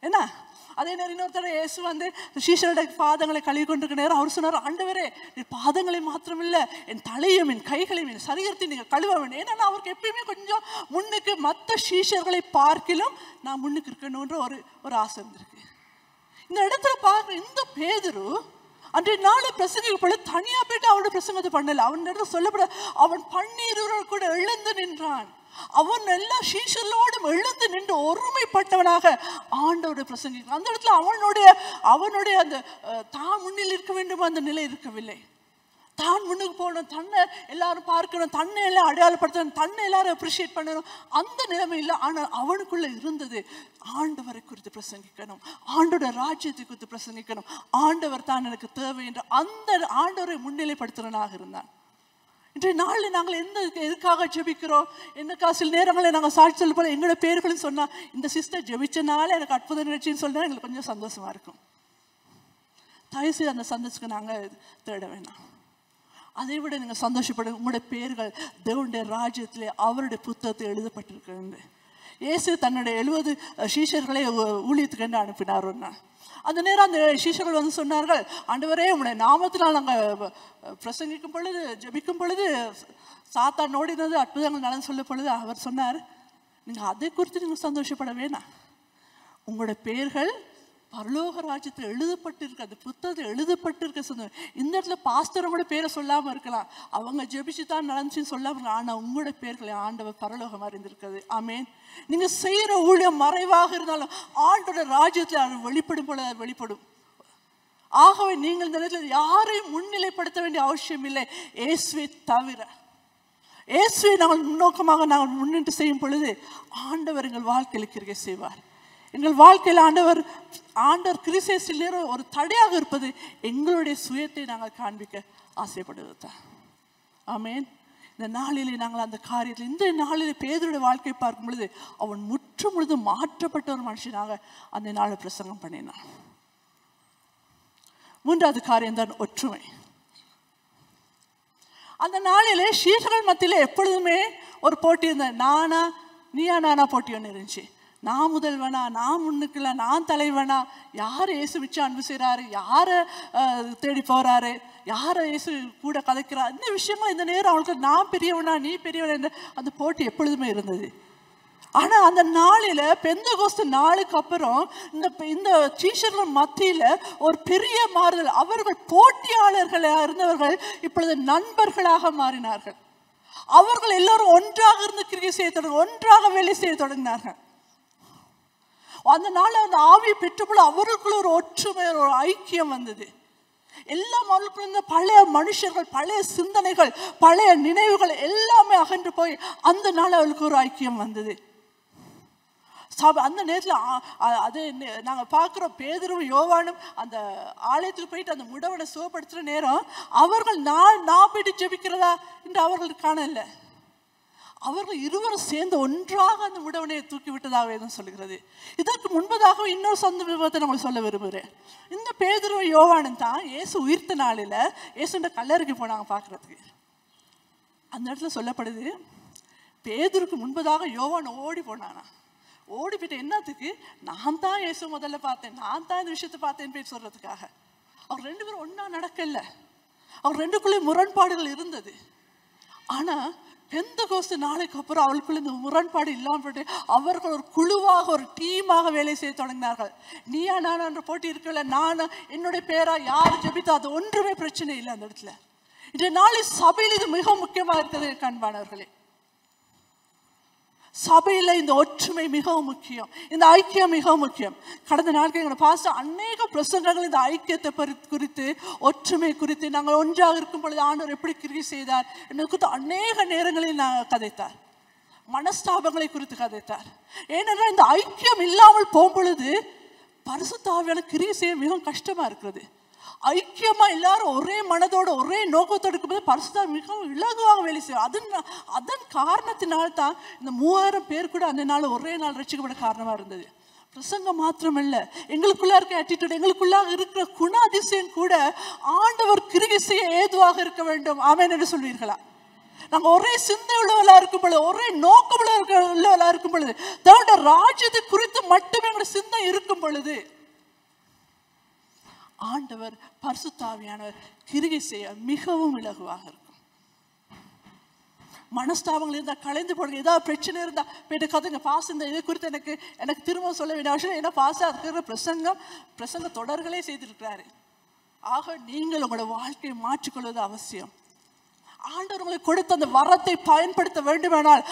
என்ன அதே நேரம் இன்னொருத்தர இயேசு வந்து சீஷரோட பாதங்களை கழுவி கொண்டிருக்க நேரம் அவர் சொன்னார், ஆண்டவரே என் பாதங்களை மாத்திரமில்லை என் தலையும் என் கைகளையும் என் சரீரத்தை நீங்கள் கழுவ வேண்டும். ஏன்னா அவருக்கு எப்பயுமே கொஞ்சம் முன்னுக்கு மற்ற சீஷர்களை பார்க்கிலும் நான் முன்னுக்கு இருக்கணுன்ற ஒரு ஆசை இருந்திருக்கு. இந்த இடத்துல பார்க்குற இந்த பேதுரு அன்றைய நாளை பிரசங்கிக்க போல தனியா போயிட்டு அவனோட பிரசங்கத்தை பண்ணல. அவன் இடத்துல சொல்லப்பட அவன் 12 கூட எழுந்து நின்றான். அவன் எல்லா சீஷர்களோடும் எழுந்து நின்று ஒருமைப்பட்டவனாக ஆண்டவரை பிரசங்கிக்கிறான். அந்த இடத்துல அவனுடைய அந்த தான் முன்னில் இருக்க வேண்டும் அந்த நிலை இருக்கவில்லை. தான் முன்னுக்கு போகணும், தன்னை எல்லாரும் பார்க்கணும், தன்னை எல்லாம் அடையாளப்படுத்தணும், தன்னை எல்லாரும் அப்ரிஷியேட் பண்ணணும், அந்த நிலைமை இல்லை. ஆனால் அவனுக்குள்ள இருந்தது ஆண்டவரை குறித்து பிரசங்கிக்கணும், ஆண்டோட ராஜ்யத்தை குறித்து பிரசங்கிக்கணும், ஆண்டவர் தான் எனக்கு தேவை என்று அந்த ஆண்டவரை முன்னிலைப்படுத்துறனாக இருந்தான். இன்றைய நாளில் நாங்கள் எதுக்காக ஜெபிக்கிறோம், என்னக்கா சில நேரங்களில் நாங்கள் சாட்சி சொல்ல போல எங்களோட பேர்களையும் சொன்னால் இந்த சிஸ்டர் ஜெபிச்சனால எனக்கு அற்புத நிகழ்ச்சின்னு சொன்னால் எங்களுக்கு கொஞ்சம் சந்தோஷமா இருக்கும். தயவுசெய்து அந்த சந்தோஷத்துக்கு நாங்கள் தேட வேண்டாம். அதை விட நீங்கள் சந்தோஷப்படுங்க, உங்களுடைய பேர்கள் தேவனுடைய ராஜ்யத்திலே அவருடைய புத்தகத்தில் எழுதப்பட்டிருக்கிறது. இயேசு தன்னுடைய 70 சீஷர்களை ஊழியத்துக்கு என்று அனுப்பினார். அந்த நேரம் அந்த சீஷர்கள் வந்து சொன்னார்கள், ஆண்டவரே உங்களுடைய நாமத்தினால் நாங்கள் பிரசங்கிக்கும் பொழுது ஜெபிக்கும் பொழுது சாத்தான் ஓடினது அற்புதங்கள் நடந்து சொல்லும் பொழுது அவர் சொன்னார், நீங்கள் அதை குறித்து நீங்கள் சந்தோஷப்பட வேணாம், உங்களுடைய பேர்கள் பரலோக ராஜ்யத்தில் எழுதப்பட்டிருக்கு, அந்த புத்தகத்தில் எழுதப்பட்டிருக்க சொன்ன. இந்த இடத்துல பாஸ்டரோட பேரை சொல்லாமல் இருக்கலாம், அவங்க ஜெபிச்சு தான் நடந்துச்சுன்னு சொல்லாமல் இருக்கலாம், ஆனால் உங்களோட பேர்களை ஆண்டவர் பரலோகம் அறிந்திருக்கிறது. ஆமேன். நீங்கள் செய்கிற ஊழியம் மறைவாக இருந்தாலும் ஆண்டோட ராஜ்யத்தில் அது வெளிப்படும் போல அது வெளிப்படும். ஆகவே நீங்கள் இந்த நேரத்தில் யாரையும் முன்னிலைப்படுத்த வேண்டிய அவசியம் இல்லை, இயேசுவை தவிர. இயேசுவை நாங்கள் முன்னோக்கமாக நாங்கள் முன்னிட்டு செய்யும் பொழுது ஆண்டவர் எங்கள் வாழ்க்கையில் கிரியை செய்வார். எங்கள் வாழ்க்கையில் ஆண்டவர் கிறிஸ்து நேரம் ஒரு தடையாக இருப்பது எங்களுடைய சுயத்தை நாங்கள் காண்பிக்க ஆசைப்படுவது தான். ஆமேன். இந்த நாளிலே நாங்கள் அந்த காரியத்தில் இந்த நாளிலே பேதுருடைய வாழ்க்கையை பார்க்கும் பொழுது அவன் முற்று முழுதும் மாற்றப்பட்ட ஒரு மனுஷனாக அந்த நாளை பிரசங்கம் பண்ணினான். 3வது காரியம் தான் ஒற்றுமை. அந்த நாளிலே சீஷர்கள் மத்தியிலே எப்பொழுதுமே ஒரு போட்டி இருந்த நானா போட்டி ஒன்று இருந்துச்சு. நான் முதல்வனா, நான் முன்னுக்குல, நான் தலைவனா, யார் இயேசு வச்சு அன்பு செய்கிறாரு, யாரை தேடி போகிறாரு, யாரை இயேசு கூட கதைக்கிறார், இந்த விஷயமா இந்த நேரம் அவங்களுக்கு நான் பெரியவனா நீ பெரியவனா என்ற அந்த போட்டி எப்பொழுதுமே இருந்தது. ஆனால் அந்த நாளில் பெந்தெகோஸ்து நாளுக்கு அப்புறம் இந்த சீஷர்கள் மத்தியில் ஒரு பெரிய மாறுதல். அவர்கள் போட்டியாளர்களாக இருந்தவர்கள் இப்பொழுது நண்பர்களாக மாறினார்கள். அவர்கள் எல்லாரும் ஒன்றாக இருந்து கிரியை செய்ய தொடங்க, ஒன்றாக வேலை செய்ய தொடங்கினார்கள். அந்த நாள் அந்த ஆவியை பெற்றபோது அவர்களுக்குள்ள ஒரு ஒற்றுமை, ஒரு ஐக்கியம் வந்தது. எல்லாம் அவர்களுக்குள்ள இருந்த பழைய மனுஷர்கள், பழைய சிந்தனைகள், பழைய நினைவுகள் எல்லாமே அகன்று போய் அந்த நாள் அவர்களுக்கு ஒரு ஐக்கியம் வந்தது. அந்த நேரத்தில் அது நாங்கள் பார்க்குறோம், பேதுருவும் யோவானும் அந்த ஆலயத்தில் போயிட்டு அந்த முடவனை சுகப்படுத்துகிற நேரம் அவர்கள் நான் போயிட்டு ஜெபிக்கிறதா என்று அவர்களுக்கு காணல. அவர்கள் இருவரும் சேர்ந்து ஒன்றாக அந்த முடவனை தூக்கி விட்டதாக வேதம் சொல்லுகிறது. இதற்கு முன்பதாக இன்னொரு சந்தர்ப்பத்தை நம்ம சொல்ல விரும்புகிறேன். இந்த பேதுரு யோவானும் தான் இயேசு உயிர்த்த நாளில் இயேசுன்ற கல்லறைக்கு போனாங்க பார்க்கறதுக்கு. அந்த இடத்துல சொல்லப்படுது, பேதுருக்கு முன்பதாக யோவான் ஓடி போனானா. ஓடி போயிட்டு என்னத்துக்கு, நான் தான் இயேசு முதல்ல பார்த்தேன், நான் தான் இந்த விஷயத்தை பார்த்தேன் போய் சொல்றதுக்காக. அவர் 2 பேரும் ஒன்னா நடக்கல, அவர் 2க்குள்ளே முரண்பாடுகள் இருந்தது. ஆனா பெந்தெகோஸ்து நாளைக்கு அப்புறம் அவளுக்குள்ள இந்த முரண்பாடு இல்லாமல் அவர்கள் ஒரு குழுவாக, ஒரு டீமாக வேலை செய்ய தொடங்கினார்கள். நீயா நானா என்ற போட்டி இருக்கல, நானா என்னுடைய பேரா யார் ஜெபித்தா அது ஒன்றுமே பிரச்சனை இல்லை. அந்த இடத்துல இன்றைய நாளில் சபையில் இது மிக முக்கியமாக இருக்கிறது கண்பானவர்களே. சபையில் இந்த ஒற்றுமை மிகவும் முக்கியம், இந்த ஐக்கியம் மிகவும் முக்கியம். கடந்த நாட்கள் எங்களோட பாஸ்டர் அநேக பிரசங்கங்கள் இந்த ஐக்கியத்தை குறித்து, ஒற்றுமை குறித்து, நாங்கள் ஒன்றாக இருக்கும் பொழுது ஆண்டவர் எப்படி கிரியை செய்தார் என்பது குறித்து அநேக நேரங்களில் நான் கதைத்தார். மனஸ்தாபங்களை குறித்து கதைத்தார். ஏனென்றால் இந்த ஐக்கியம் இல்லாமல் போகும்பொழுது பரிசுத்த ஆவியான கிரியை செய்ய மிகவும் கஷ்டமா இருக்கிறது. ஐக்கியமா எல்லாரும் ஒரே மனதோட ஒரே நோக்கத்தோடு இருக்கும்போது பரிசுத்த மிகவும் இலகுவாக வேலை செய்யும். அதன் காரணத்தினால்தான் இந்த 3000 பேர் கூட அந்த நாள் ஒரே நாள் ரட்சிக்கப்பட காரணமா இருந்தது. பிரசங்கம் மாத்திரமல்ல, எங்களுக்குள்ள இருக்க ஆட்டிடியூட், எங்களுக்குள்ளாக இருக்கிற குணாதிசயம் கூட ஆண்டவர் கிரியை செய்ய ஏதுவாக இருக்க வேண்டும். ஆமென் என்று சொல்வீர்களா? நாங்கள் ஒரே சிந்தை உள்ளவர்களா இருக்கும் பொழுது, ஒரே நோக்கம் உள்ளவர்களா இருக்கும் பொழுது, தேவனுடைய ராஜ்யத்தை குறித்து மட்டுமே எங்களுடைய சிந்தை இருக்கும் பொழுது ஆண்டவர் பரிசுத்த ஆவியானவர் கிரியை செய்ய மிகவும் இலகுவாக இருக்கும். மனஸ்தாபங்கள் இருந்தால் கலைந்து போடுங்க. ஏதாவது பிரச்சனை இருந்தால் போயிட்டு கதைங்க. பாஸ் இந்த இதை குறித்து எனக்கு திரும்ப சொல்ல வேண்டிய அவசியம். ஏன்னா பாஸ் அதுக்கு பிரசங்க தொடர்களே செய்திருக்கிறாரு. ஆக நீங்கள் உங்களோட வாழ்க்கையை மாற்றிக்கொள்வது அவசியம். ஆண்டவர் உங்களுக்கு கொடுத்த அந்த வரத்தை பயன்படுத்த வேண்டுமானால்,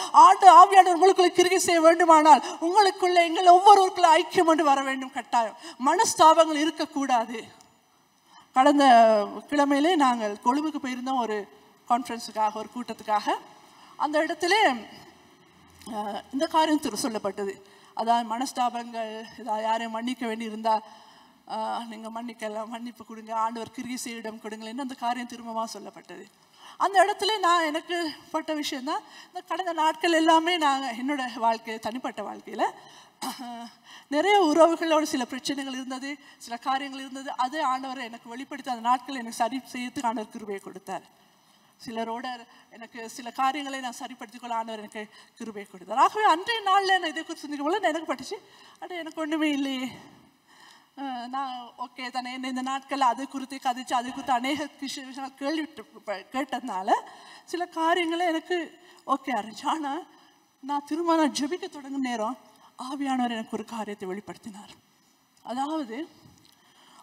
ஆவியானவர் உங்களுக்குள்ள கிரியை செய்ய வேண்டுமானால், உங்களுக்குள்ள எங்கள் ஒவ்வொருவருக்குள்ள ஐக்கியம் கொண்டு வர வேண்டும். கட்டாயம் மனஸ்தாபங்கள் இருக்கக்கூடாது. கடந்த கிழமையிலே நாங்கள் கொழும்புக்கு போயிருந்தோம் ஒரு கான்ஃபரன்ஸுக்காக, ஒரு கூட்டத்துக்காக. அந்த இடத்துல இந்த காரியம் சொல்லப்பட்டது. அதாவது மனஸ்தாபங்கள், இதாக யாரையும் மன்னிக்க வேண்டி இருந்தால் நீங்கள் மன்னிக்கலாம், மன்னிப்பு கொடுங்க, ஆண்டவர் கிரியை செய்ய இடம் கொடுங்களேன்னு அந்த காரியம் திரும்பமாக சொல்லப்பட்டது. அந்த இடத்துல நான் எனக்கு பட்ட விஷயந்தான். இந்த கடந்த நாட்கள் எல்லாமே நாங்கள் என்னோட வாழ்க்கை, தனிப்பட்ட வாழ்க்கையில் நிறைய உறவுகளோட சில பிரச்சனைகள் இருந்தது, சில காரியங்கள் இருந்தது. அது ஆண்டவர் எனக்கு வெளிப்படுத்தி அந்த நாட்கள் எனக்கு சரி செய்யறதுக்கு ஆண்டவர் கிருபையை கொடுத்தார். சிலரோட எனக்கு சில காரியங்களை நான் சரிப்படுத்திக்கொள்ள ஆண்டவர் எனக்கு கிருபையை கொடுத்தார். ஆகவே அன்றைய நாளில் நான் இதை குறித்து சிந்திக்கும் போது எனக்கு பட்டுச்சு, எனக்கு ஒன்றுமே இல்லையே, நான் ஓகே தானே. இந்த நாட்களில் அதை குறித்து கதைச்சு அதை குறித்து அநேக விஷயங்கள் கேட்டதுனால சில காரியங்களை எனக்கு ஓகே ஆரம்பிச்சு. ஆனால் நான் திரும்ப ஜெபிக்க தொடங்கும் நேரம் ஆவியானவர் எனக்கு ஒரு காரியத்தை வெளிப்படுத்தினார். அதாவது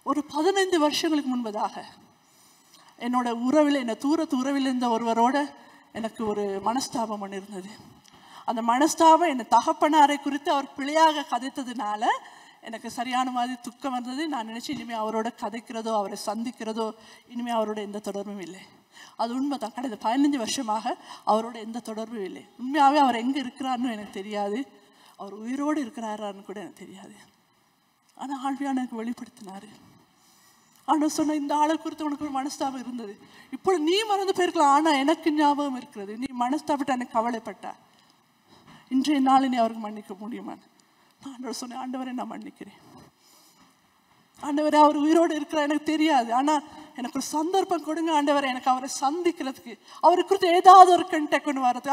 ஒரு 15 வருஷங்களுக்கு முன்பதாக என்னோட உறவில், என்னை தூரத்து உறவில் இருந்த ஒருவரோட எனக்கு ஒரு மனஸ்தாபம் ஒன்று இருந்தது. அந்த மனஸ்தாபம் என்னை தகப்பனாரை குறித்து அவர் பிழையாக கதைத்ததுனால எனக்கு சரியான மாதிரி துக்கம் வந்தது. நான் நினச்சி இனிமேல் அவரோட கதைக்கிறதோ அவரை சந்திக்கிறதோ இனிமேல் அவரோட எந்த தொடர்பும் இல்லை. அது உண்மை தான். கடந்த 15 வருஷமாக அவரோட எந்த தொடர்பும் இல்லை. உண்மையாகவே அவர் எங்கே இருக்கிறாருன்னு எனக்கு தெரியாது, அவர் உயிரோடு இருக்கிறாரான்னு கூட எனக்கு தெரியாது. ஆனால் ஆழ்வியான எனக்கு வெளிப்படுத்தினார். ஆனால் சொன்ன, இந்த ஆளை குறித்து உனக்கு ஒரு மனஸ்தாபம் இருந்தது, இப்போ நீ மறந்து போயிருக்கலாம், ஆனால் எனக்கு ஞாபகம் இருக்கிறது, நீ மனஸ்தாபத்தை எனக்கு கவலைப்பட்ட, இன்றைய நாள் நீ அவருக்கு மன்னிக்க முடியுமான்னு ஆண்டவர் சொன்னேன். ஆண்டவரை நான் மன்னிக்கிறேன். ஆண்டவரே, அவர் உயிரோடு இருக்கிற எனக்கு தெரியாது, ஆனால் எனக்கு ஒரு சந்தர்ப்பம் கொடுங்க ஆண்டவரை, எனக்கு அவரை சந்திக்கிறதுக்கு, அவரை குறித்து ஏதாவது ஒரு கண்டெக்ட் கொண்டு வர்றது,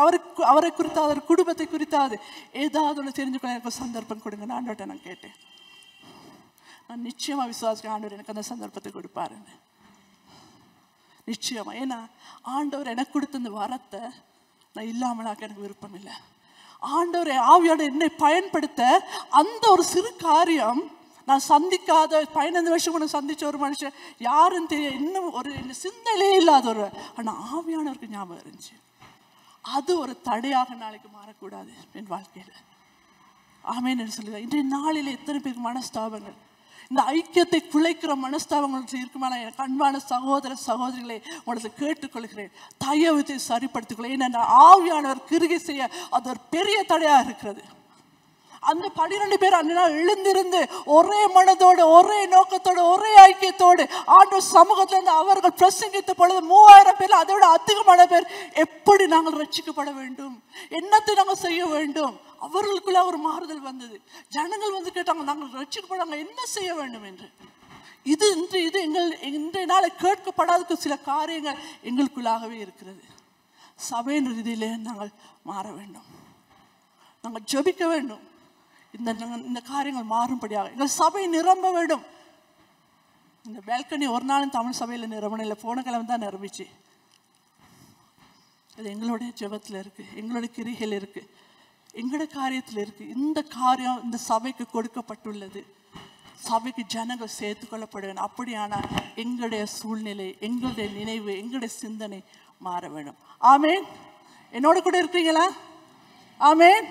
அவரை குறித்து அவர் குடும்பத்தை குறித்தாவது ஏதாவது ஒன்று தெரிஞ்சுக்கொள்ள எனக்கு ஒரு சந்தர்ப்பம் கொடுங்க ஆண்டவர்கிட்ட நான் கேட்டேன். நான் நிச்சயமாக விசுவாசிக்க ஆண்டவர் எனக்கு அந்த சந்தர்ப்பத்தை கொடுப்பாருன்னு, நிச்சயமா. ஏன்னா ஆண்டவர் எனக்கு கொடுத்த அந்த வரத்தை நான் இல்லாமலாக்க எனக்கு விருப்பம் இல்லை. ஆண்டவரை ஆவியோட என்னை பயன்படுத்த அந்த ஒரு சிறு காரியம், நான் சந்திக்காத 15 வருஷம் கூட சந்திச்ச ஒரு மனுஷன் யாருன்னு தெரிய, இன்னும் ஒரு சிந்தனையிலே இல்லாத ஒரு, ஆனால் ஆவியானவருக்கு ஞாபகம் இருந்துச்சு. அது ஒரு தடையாக நாளைக்கு மாறக்கூடாது என் வாழ்க்கையில். ஆமேன்னு சொல்லுவேன். இன்றைய நாளில் எத்தனை பேருக்கு மனஸ்தாபங்கள், இந்த ஐக்கியத்தை குலைக்கிற மனஸ்தாபங்கள் இருக்குமானா, எனக்கு அன்பான சகோதர சகோதரிகளை உனக்கு கேட்டுக்கொள்கிறேன், தயவுத்தை சரிப்படுத்திக்கொள்ள. ஏன்னா ஆவியானவர் கிரியை செய்ய அது ஒரு பெரிய தடையாக இருக்கிறது. அந்த 12 பேர் அந்த நாள் எழுந்திருந்து ஒரே மனதோடு, ஒரே நோக்கத்தோடு, ஒரே ஐக்கியத்தோடு ஆண்டவர் சமூகத்திலிருந்து அவர்கள் பிரசங்கித்த பொழுது 3000 பேர், அதோட அதிகமான பேர் எப்படி நாங்கள் ரட்சிக்கப்பட வேண்டும், என்னத்தை நாங்கள் செய்ய வேண்டும், அவர்களுக்குள்ள ஒரு மாறுதல் வந்தது. ஜனங்கள் வந்து கேட்டாங்க, நாங்கள் ரட்சிக்கப்படாங்க என்ன செய்ய வேண்டும் என்று. இது இன்றைய நாளை கேட்கப்படாத சில காரியங்கள் எங்களுக்குள்ளாகவே இருக்கிறது. சபையின் ரீதியிலே நாங்கள் மாற வேண்டும், நாங்கள் ஜெபிக்க வேண்டும். இந்த காரியங்கள் மாறும்படியாக எங்கள் சபை நிரம்ப வேண்டும். இந்த பால்கனி ஒரு நாளும் தமிழ் சபையில் நிரம்பணும் இல்லை, போன கிழமை தான் நிரம்பிச்சு. இது எங்களுடைய ஜெபத்தில் இருக்கு, எங்களுடைய கிரிகள் இருக்கு, எங்களுடைய காரியத்தில் இருக்கு. இந்த காரியம் இந்த சபைக்கு கொடுக்கப்பட்டுள்ளது. சபைக்கு ஜனங்கள் சேர்த்து கொள்ளப்பட வேண்டும். அப்படியானால் எங்களுடைய சூழ்நிலை, எங்களுடைய நினைவு, எங்களுடைய சிந்தனை மாற வேண்டும். ஆமேன். என்னோட கூட இருக்கீங்களா? ஆமேன்.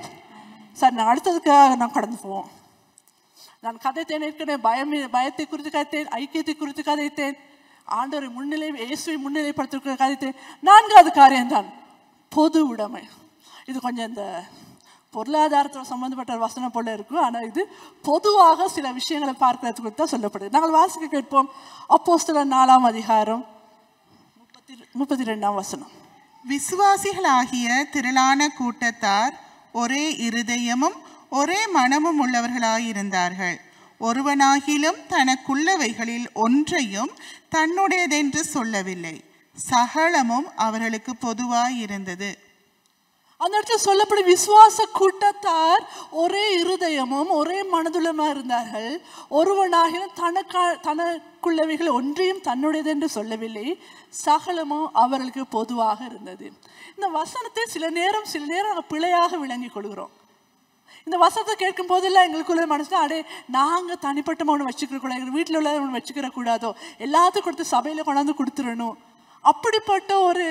சார், நான் அடுத்ததுக்காக நான் கடந்து போவோம். நான் கதைத்தேன், ஏற்கனவே பயத்தை குறித்து கதைத்தேன், ஐக்கியத்தை குறித்து கதைத்தேன், ஆண்டவரை இயேசுவை முன்னிலைப்படுத்த கதைத்தேன். 4வது காரியம்தான் பொது உடைமை. இது கொஞ்சம் இந்த பொருளாதாரத்தோட சம்பந்தப்பட்ட வசனம் போல இருக்கும். ஆனால் இது பொதுவாக சில விஷயங்களை பார்க்கறதுக்கு தான் சொல்லப்படுது. நாங்கள் வாசிக்க கேட்போம். அப்போஸ்தலர் 4ஆம் அதிகாரம் 32ஆம் வசனம். விசுவாசிகளாகிய திரளான கூட்டத்தார் ஒரே இருதயமும் ஒரே மனமும் உள்ளவர்களாயிருந்தார்கள். ஒருவனாகிலும் தனக்குள்ளவைகளில் ஒன்றையும் தன்னுடையதென்று சொல்லவில்லை. சகலமும் அவர்களுக்கு பொதுவாயிருந்தது. அந்த இடத்துல சொல்லப்படும் விசுவாச கூட்டத்தார் ஒரே இருதயமும் ஒரே மனதுலமா இருந்தார்கள். ஒருவனாகிலும் தனக்குள்ளவைகள் ஒன்றையும் தன்னுடையது என்று சொல்லவில்லை. சகலமும் அவர்களுக்கு பொதுவாக இருந்தது. இந்த வசனத்தை சில நேரம் நாங்கள் பிழையாக விளங்கி கொள்கிறோம். இந்த வசனத்தை கேட்கும் போதெல்லாம் எங்களுக்குள்ள மனசுல அடே நாங்கள் தனிப்பட்ட ஒன்று வச்சுக்கிற கூடாது, எங்கள் வீட்டில் உள்ள ஒன்று வச்சுக்கிற கூடாதோ, எல்லாத்துக்கும் கொடுத்து சபையில் கொண்டாந்து கொடுத்துடணும், அப்படிப்பட்ட ஒரு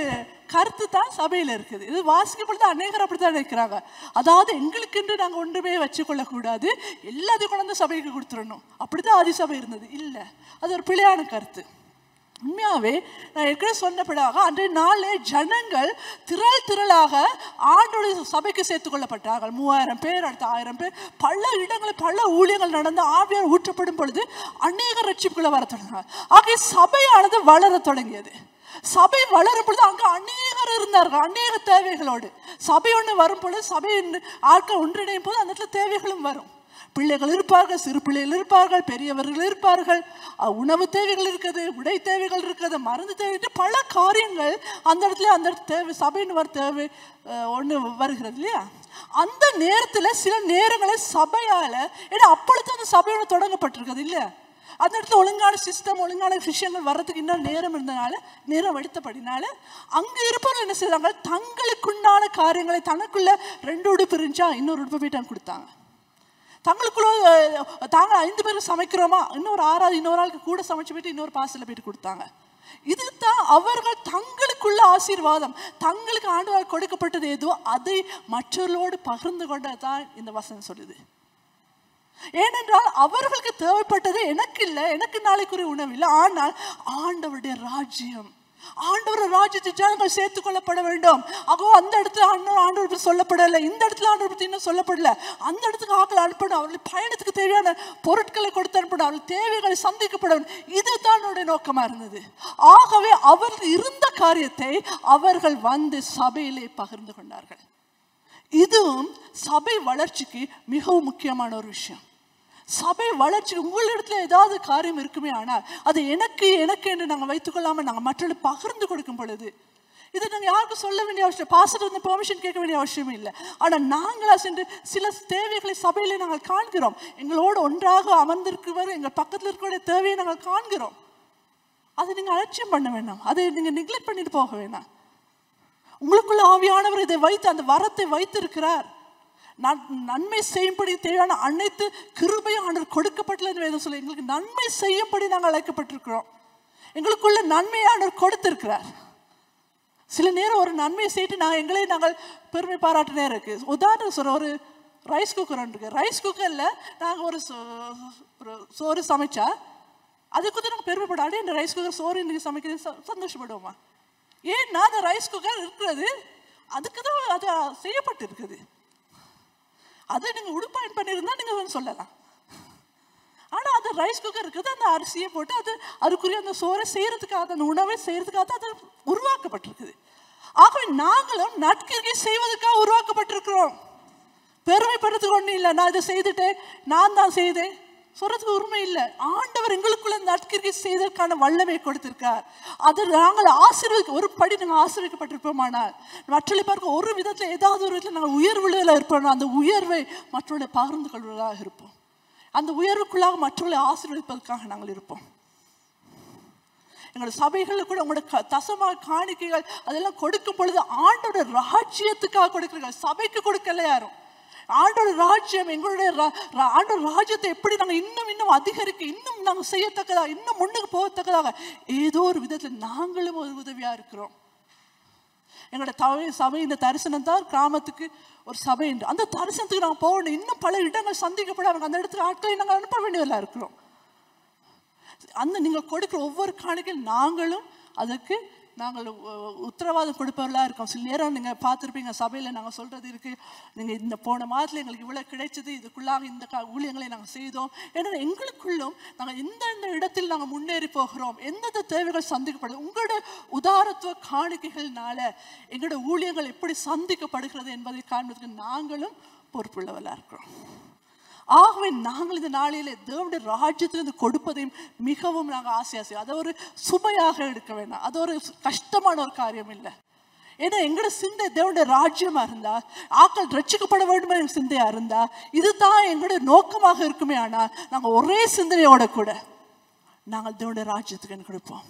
கருத்து தான் சபையில் இருக்குது. இது வாசிக்கப்பட்டு அநேகர் அப்படித்தான் நினைக்கிறாங்க. அதாவது எங்களுக்கென்று நாங்கள் ஒன்றுமே வச்சுக்கொள்ளக்கூடாது, எல்லாத்தையும் கொண்டாந்து சபைக்கு கொடுத்துடணும், அப்படிதான் ஆதிசபை இருந்தது. இல்லை, அது ஒரு பிழையான கருத்து. உண்மையாகவே நான் ஏற்கனவே சொன்னபடியாக அன்றைய நாளே ஜனங்கள் திரளாக ஆண்டோடைய சபைக்கு சேர்த்து கொள்ளப்பட்டார்கள். 3000 பேர், அடுத்த 1000 பேர், பல இடங்களில் பல ஊழியங்கள் நடந்து ஆவியார் ஊற்றப்படும் பொழுது அநேக ரட்சிப்புகளை வர தொடங்கினார். ஆகிய சபையானது வளர தொடங்கியது. சபை வளரும் பொழுது அங்கே அநேகர் இருந்தார்கள், அநேக தேவைகளோடு. சபை ஒன்று வரும் பொழுது, சபை ஆட்கள் ஒன்றிணையும் போது அந்த இடத்துல தேவைகளும் வரும். பிள்ளைகள் இருப்பார்கள், சிறு பிள்ளைகள் இருப்பார்கள், பெரியவர்கள் இருப்பார்கள், உணவு தேவைகள் இருக்குது, உடை தேவைகள் இருக்குது, மருந்து தேவை, பல காரியங்கள் அந்த இடத்துல தேவை, சபைன்னு வர தேவை ஒன்று வருகிறது இல்லையா? அந்த நேரத்தில் சில நேரங்களில் சபையால், ஏன்னா அப்பொழுது அந்த சபையோட தொடங்கப்பட்டிருக்குது இல்லையா? அந்த இடத்துல ஒழுங்கான சிஸ்டம், ஒழுங்கான விஷயங்கள் வர்றதுக்கு இன்னும் நேரம் இருந்தனால, நேரம் எடுத்தபடினால அங்கே இருப்பவர்கள் என்ன செய்தாங்க, தங்களுக்குண்டான காரியங்களை தனக்குள்ள 2 உடுப்பு இருந்துச்சா இன்னொரு உடுப்பு போயிட்டாங்க கொடுத்தாங்க. தங்களுக்குள்ள தாங்க 5 பேர் சமைக்கிறோமா, இன்னொரு 6ஆவது இன்னொரு ஆளுக்கு கூட சமைச்சு போயிட்டு இன்னொரு பார்சலில் போயிட்டு கொடுத்தாங்க. இதுதான் அவர்கள் தங்களுக்குள்ள ஆசீர்வாதம், தங்களுக்கு ஆண்டவரால் கொடுக்கப்பட்டது ஏதோ அதை மற்றவர்களோடு பகிர்ந்து கொண்டதான் இந்த வசனம் சொல்லுது. ஏனென்றால் அவர்களுக்கு தேவைப்பட்டது எனக்கு இல்லை, எனக்கு நாளைக்குரிய உணவு இல்லை, ஆனால் ஆண்டவருடைய ராஜ்யம், ஆண்டவர் ராஜ்யத்தை ஜனங்கள் சேர்த்துக் கொள்ளப்பட வேண்டும். ஆகோ அந்த இடத்துல ஆண்டவர் சொல்லப்படலை, இந்த இடத்துல ஆண்டவர் இன்னும் சொல்லப்படல, அந்த இடத்துக்கு ஆட்கள் அனுப்பணும், அவர்கள் பயணத்துக்கு தேவையான பொருட்களை கொடுத்து அனுப்பணும், அவர்கள் தேவைகளை சந்திக்கப்படணும். இதுதான் என்னுடைய நோக்கமா இருந்தது. ஆகவே அவர்கள் இருந்த காரியத்தை அவர்கள் வந்து சபையிலே பகிர்ந்து கொண்டார்கள். இதுவும் சபை வளர்ச்சிக்கு மிகவும் முக்கியமான ஒரு விஷயம். சபை வளர்ச்சி, உங்களிடத்துல ஏதாவது காரியம் இருக்குமே ஆனால் அது எனக்கு என்று நாங்கள் வைத்துக்கொள்ளாமல் நாங்கள் மற்றவர்களுக்கு பகிர்ந்து கொடுக்கும் பொழுது, இதை நாங்கள் யாருக்கும் சொல்ல வேண்டிய அவசியம், பாஸ்டர் வந்து பெர்மிஷன் கேட்க வேண்டிய அவசியமே இல்லை. ஆனால் நாங்களாக சென்று சில தேவைகளை சபையிலே நாங்கள் காண்கிறோம், எங்களோடு ஒன்றாக அமர்ந்திருக்கிறவர் எங்கள் பக்கத்தில் இருக்கிற தேவையை நாங்கள் காண்கிறோம். அதை நீங்கள் அலட்சியம் பண்ண வேண்டாம், அதை நீங்கள் நெக்லெக்ட் பண்ணிட்டு போக வேண்டாம். உங்களுக்குள்ள ஆவியானவர் இதை வைத்து, அந்த வரத்தை வைத்திருக்கிறார். நன்மை செய்யும்படி தேவையான அனைத்து கிருபையும் ஆண்டவர் கொடுக்கப்பட்டது வேதம் சொல்ல. எங்களுக்கு நன்மை செய்யும்படி நாங்கள் அழைக்கப்பட்டிருக்கிறோம். எங்களுக்குள்ள நன்மையை ஆண்டவர் கொடுத்திருக்கிறார். சில நேரம் ஒரு நன்மையை செய்து நாங்கள் பெருமை பாராட்ட நேரம் இருக்கு. உதாரணம் சொல்ற, ஒரு ரைஸ் குக்கர் இருக்கு. ரைஸ் குக்கர்ல நாங்கள் ஒரு சோறு சமைச்சா அதுக்கு வந்து நாங்கள் பெருமைப்படாது, இந்த ரைஸ் குக்கர் சோறு இன்னைக்கு சமைக்கிறது சந்தோஷப்படுவோமா? ஏன்னா அந்த ரைஸ் குக்கர் இருக்கிறது அதுக்கு தான் அது செய்யப்பட்டு இருக்குது. அதை நீங்கள் உடுப்பாயின் பண்ணியிருந்தா நீங்கள் வந்து சொல்லலாம். ஆனால் அந்த ரைஸ் குக்கர் இருக்குது, அந்த அரிசியை போட்டு அதுக்குரிய அந்த சோறை செய்யறதுக்காக, அந்த உணவை செய்யறதுக்காக அது உருவாக்கப்பட்டிருக்குது. ஆகவே நாங்களும் நற்கிரியை செய்வதற்காக உருவாக்கப்பட்டிருக்கிறோம். பெருமைப்படுறதுக்கு ஒன்றும் இல்லை, நான் இதை செய்துட்டேன், நான் தான் செய்தேன் சொல்றதுக்கு உரிமை இல்லை. ஆண்டவர் எங்களுக்குள்ள நற்கிரியை செய்வதற்கான வல்லமை கொடுத்திருக்கார். அதை நாங்கள் ஒரு படி நாங்கள் ஆசீர்வதிக்கப்பட்டிருப்போமானால் மற்றவர்களை பார்க்க ஒரு விதத்தில் ஏதாவது ஒரு விதத்தில் நாங்கள் உயர்வுகளில் இருப்போம். அந்த உயர்வை மற்றவர்களை பகிர்ந்து கொள்வதாக இருப்போம். அந்த உயர்வுக்குள்ளாக மற்றவர்களை ஆசீர்வதிப்பதற்காக நாங்கள் இருப்போம். எங்களோட சபைகளில் கூட உங்களோட தசமா காணிக்கைகள் அதெல்லாம் கொடுக்கும் பொழுது ஆண்டோட ராஜ்யத்துக்காக கொடுக்குறீர்கள், சபைக்கு கொடுக்கல யாரும். ஆண்டோட ராஜ்யம், எங்களுடைய ஆண்டோட ராஜ்யத்தை எப்படி நாங்கள் இன்னும் அதிகரிக்க, இன்னும் நாங்கள் செய்யத்தக்கதாக, இன்னும் முன்னுக்கு போகத்தக்கதாக ஏதோ ஒரு விதத்தில் நாங்களும் ஒரு உதவியா இருக்கிறோம். எங்களோட சபை இந்த தரிசனம் தான் கிராமத்துக்கு ஒரு சபை என்று, அந்த தரிசனத்துக்கு நாங்கள் போகணும். இன்னும் பல இடங்கள் சந்திக்கப்படாங்க, அந்த இடத்துக்கு ஆட்களை நாங்கள் அனுப்ப வேண்டியதெல்லாம் இருக்கிறோம். அந்த நீங்கள் கொடுக்குற ஒவ்வொரு காணிக்கையும் நாங்களும் அதற்கு நாங்கள் உத்தரவாதம் கொடுப்பவர்களாக இருக்கோம். சில நேரம் நீங்கள் பார்த்துருப்பீங்க, சபையில் நாங்கள் சொல்கிறது இருக்குது, நீங்கள் இந்த போன மாதத்தில் எங்களுக்கு இவ்வளோ கிடைச்சது, இதுக்குள்ளாக இந்த ஊழியங்களை நாங்கள் செய்தோம். ஏன்னா எங்களுக்குள்ளும் நாங்கள் எந்தெந்த இடத்தில் நாங்கள் முன்னேறி போகிறோம், எந்தெந்த தேவைகள் சந்திக்கப்படுது, உங்களோட உதாரத்துவ காணிக்கைகள்னால எங்களோட ஊழியங்கள் எப்படி சந்திக்கப்படுகிறது என்பதை காண்பதற்கு நாங்களும் பொறுப்புள்ளவர்களாக இருக்கிறோம். ஆகவே நாங்கள் இந்த நாளிலே தேவனுடைய ராஜ்யத்திலிருந்து கொடுப்பதையும் மிகவும் நாங்கள் ஆசையாக, அதை ஒரு சுமையாக எடுக்க வேண்டாம், அது ஒரு கஷ்டமான ஒரு காரியம் இல்லை. ஏன்னா எங்களோட சிந்தை தேவனுடைய ராஜ்யமா இருந்தா, ஆக்கள் ரட்சிக்கப்பட வேண்டும் என்ற சிந்தையா இருந்தா, இதுதான் எங்களுடைய நோக்கமாக இருக்குமே. ஆனால் நாங்கள் ஒரே சிந்தனையோட கூட நாங்கள் தேவனுடைய ராஜ்யத்துக்கு கொடுப்போம்.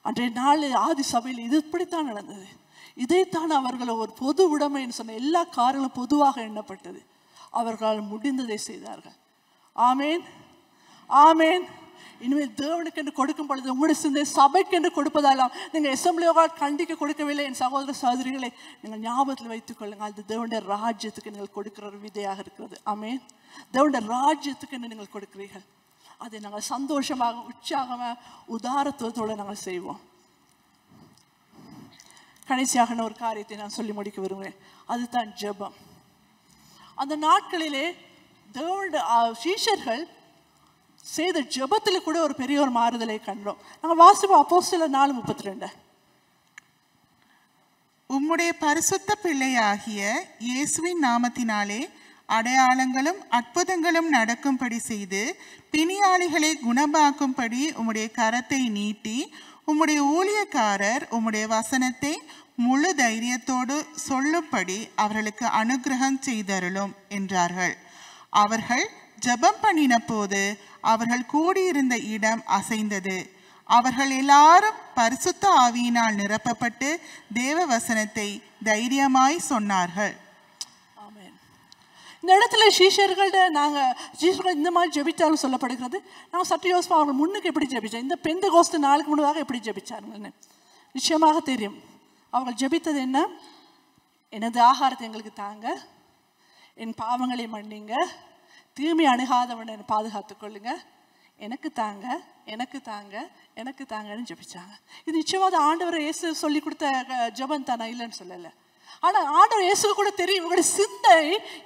அன்றைய நாள் ஆதி சபையில் இது இப்படித்தான் நடந்தது. இதைத்தான் அவர்கள் ஒரு பொது உடைமைன்னு சொன்ன எல்லா காரியங்களும் பொதுவாக எண்ணப்பட்டது. அவர்களால் முடிந்ததை செய்தார்கள். ஆமேன், ஆமேன். இனிமேல் தேவனுக்கு என்று கொடுக்கும் பொழுது உங்களுடைய சிந்தை சபைக்கு என்று கொடுப்பதாலாம் நீங்கள் அசெம்பிளியோட கண்டிக்க கொடுக்கவில்லை. என் சகோதர சகோதரிகளை நீங்கள் ஞாபகத்தில் வைத்துக் கொள்ளுங்கள். அது தேவனுடைய ராஜ்யத்துக்கு நீங்கள் கொடுக்கிற ஒரு விதையாக இருக்கிறது. ஆமேன். தேவனுடைய ராஜ்யத்துக்கு என்று நீங்கள் கொடுக்கிறீர்கள். அதை நாங்கள் சந்தோஷமாக, உற்சாகமாக, உதாரத்துவத்தோடு நாங்கள் செய்வோம். கடைசியாக ஒரு காரியத்தை நான் சொல்லி முடிக்க விரும்புகிறேன். அதுதான் ஜெபம். அந்த நாட்களிலே தேவனுடைய சீஷர்கள் செய்த ஜெபத்தில் கூட ஒரு பெரிய ஒரு மாறுதலை கண்டோம். நாங்கள் வாசிப்போம் அப்போஸ்தலர் 4:32. உம்முடைய பரிசுத்த பிள்ளையாகிய இயேசுவின் நாமத்தினாலே அடையாளங்களும் அற்புதங்களும் நடக்கும்படி செய்து பிணியாளிகளை குணமாக்கும்படி உம்முடைய கரத்தை நீட்டி உம்முடைய ஊழியக்காரர் உம்முடைய வசனத்தை முழு தைரியத்தோடு சொல்லும்படி அவர்களுக்கு அனுக்கிரகம் செய்தருளும் என்றார்கள். அவர்கள் ஜெபம் பண்ணின போது அவர்கள் கூடியிருந்த இடம் அசைந்தது. அவர்கள் எல்லாரும் பரிசுத்த ஆவியினால் நிரப்பப்பட்டு தேவ வசனத்தை தைரியமாய் சொன்னார்கள். இந்த இடத்துல சீஷர்கள் இந்த மாதிரி ஜெபித்தாலும் சொல்லப்படுகிறது. நான் சற்று யோசிப்போம், அவங்க முன்னுக்கு எப்படி ஜெபிச்சாங்க, இந்த பெந்தெகோஸ்து நாளுக்கு முன்னதாக எப்படி ஜெபிச்சாருங்கன்னு. நிச்சயமாக தெரியும். அவர்கள் ஜெபித்தது என்ன? எனது ஆகாரத்தை எங்களுக்கு தாங்க, என் பாவங்களை மன்னிங்க, தீமை அணுகாதவனை என்னை பாதுகாத்து கொள்ளுங்க, எனக்கு தாங்க, எனக்கு தாங்க, எனக்கு தாங்கன்னு ஜெபிச்சாங்க. இது நிச்சயமாக ஆண்டவரை இயேசு சொல்லி கொடுத்த ஜெபம் தானே, இல்லைன்னு சொல்லலை. ஆனால் ஆண்டவர் இயேசுக்கு கூட தெரியும் இவங்களுடைய சிந்தை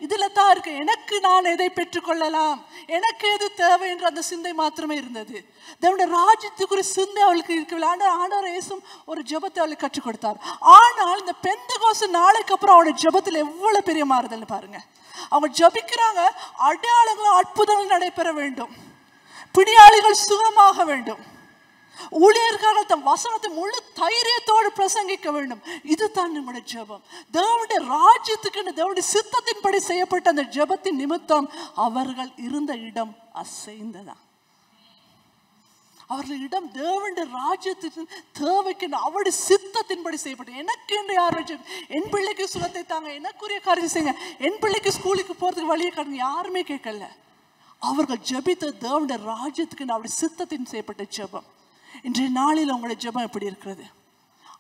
இதில் தான் இருக்கு. எனக்கு நான் எதை பெற்றுக்கொள்ளலாம், எனக்கு எது தேவை என்ற அந்த சிந்தை மாத்திரமே இருந்தது. தேவனுடைய ராஜ்யத்துக்கு ஒரு சிந்தை அவளுக்கு இருக்கவில்லை. ஆண்டவர் இயேசும் ஒரு ஜெபத்தை அவளுக்கு கற்றுக் கொடுத்தார். ஆனால் இந்த பெந்தெகோஸ்து நாளைக்கு அப்புறம் அவருடைய ஜெபத்தில் எவ்வளவு பெரிய மாறுதல்னு பாருங்க. அவங்க ஜெபிக்கிறாங்க, அடையாளங்களும் அற்புதங்கள் நடைபெற வேண்டும், பிணியாளிகள் சுகமாக வேண்டும், ஊழியர்கள் தம் வசனத்தை முழு தைரியத்தோடு பிரசங்கிக்க வேண்டும். இதுதான் நம்முடைய ஜெபம். தேவனுடைய ராஜ்யத்துக்கு தேவனுடைய சித்தத்தின்படி செய்யப்பட்ட அந்த ஜெபத்தின் நிமித்தம் அவர்கள் இருந்த இடம் அசைந்ததான். அவர்கள் இடம் தேவனுடைய ராஜ்யத்தின் தேவைக்கு அவருடைய சித்தத்தின்படி செய்யப்பட்டது. எனக்கு என்று யாரும் என் பிள்ளைக்கு சுகத்தை தாங்க, எனக்குரிய காரியம் செய்யுங்க, என் பிள்ளைக்கு ஸ்கூலுக்கு போறதுக்கு வழியை காட்டுங்க, யாருமே கேட்கல. அவர்கள் ஜெபித்த தேவனுடைய ராஜ்யத்துக்கு அவருடைய சித்தத்தின் செய்யப்பட்ட ஜெபம். இன்றைய நாளில் உங்களுடைய ஜெபம் எப்படி இருக்கிறது?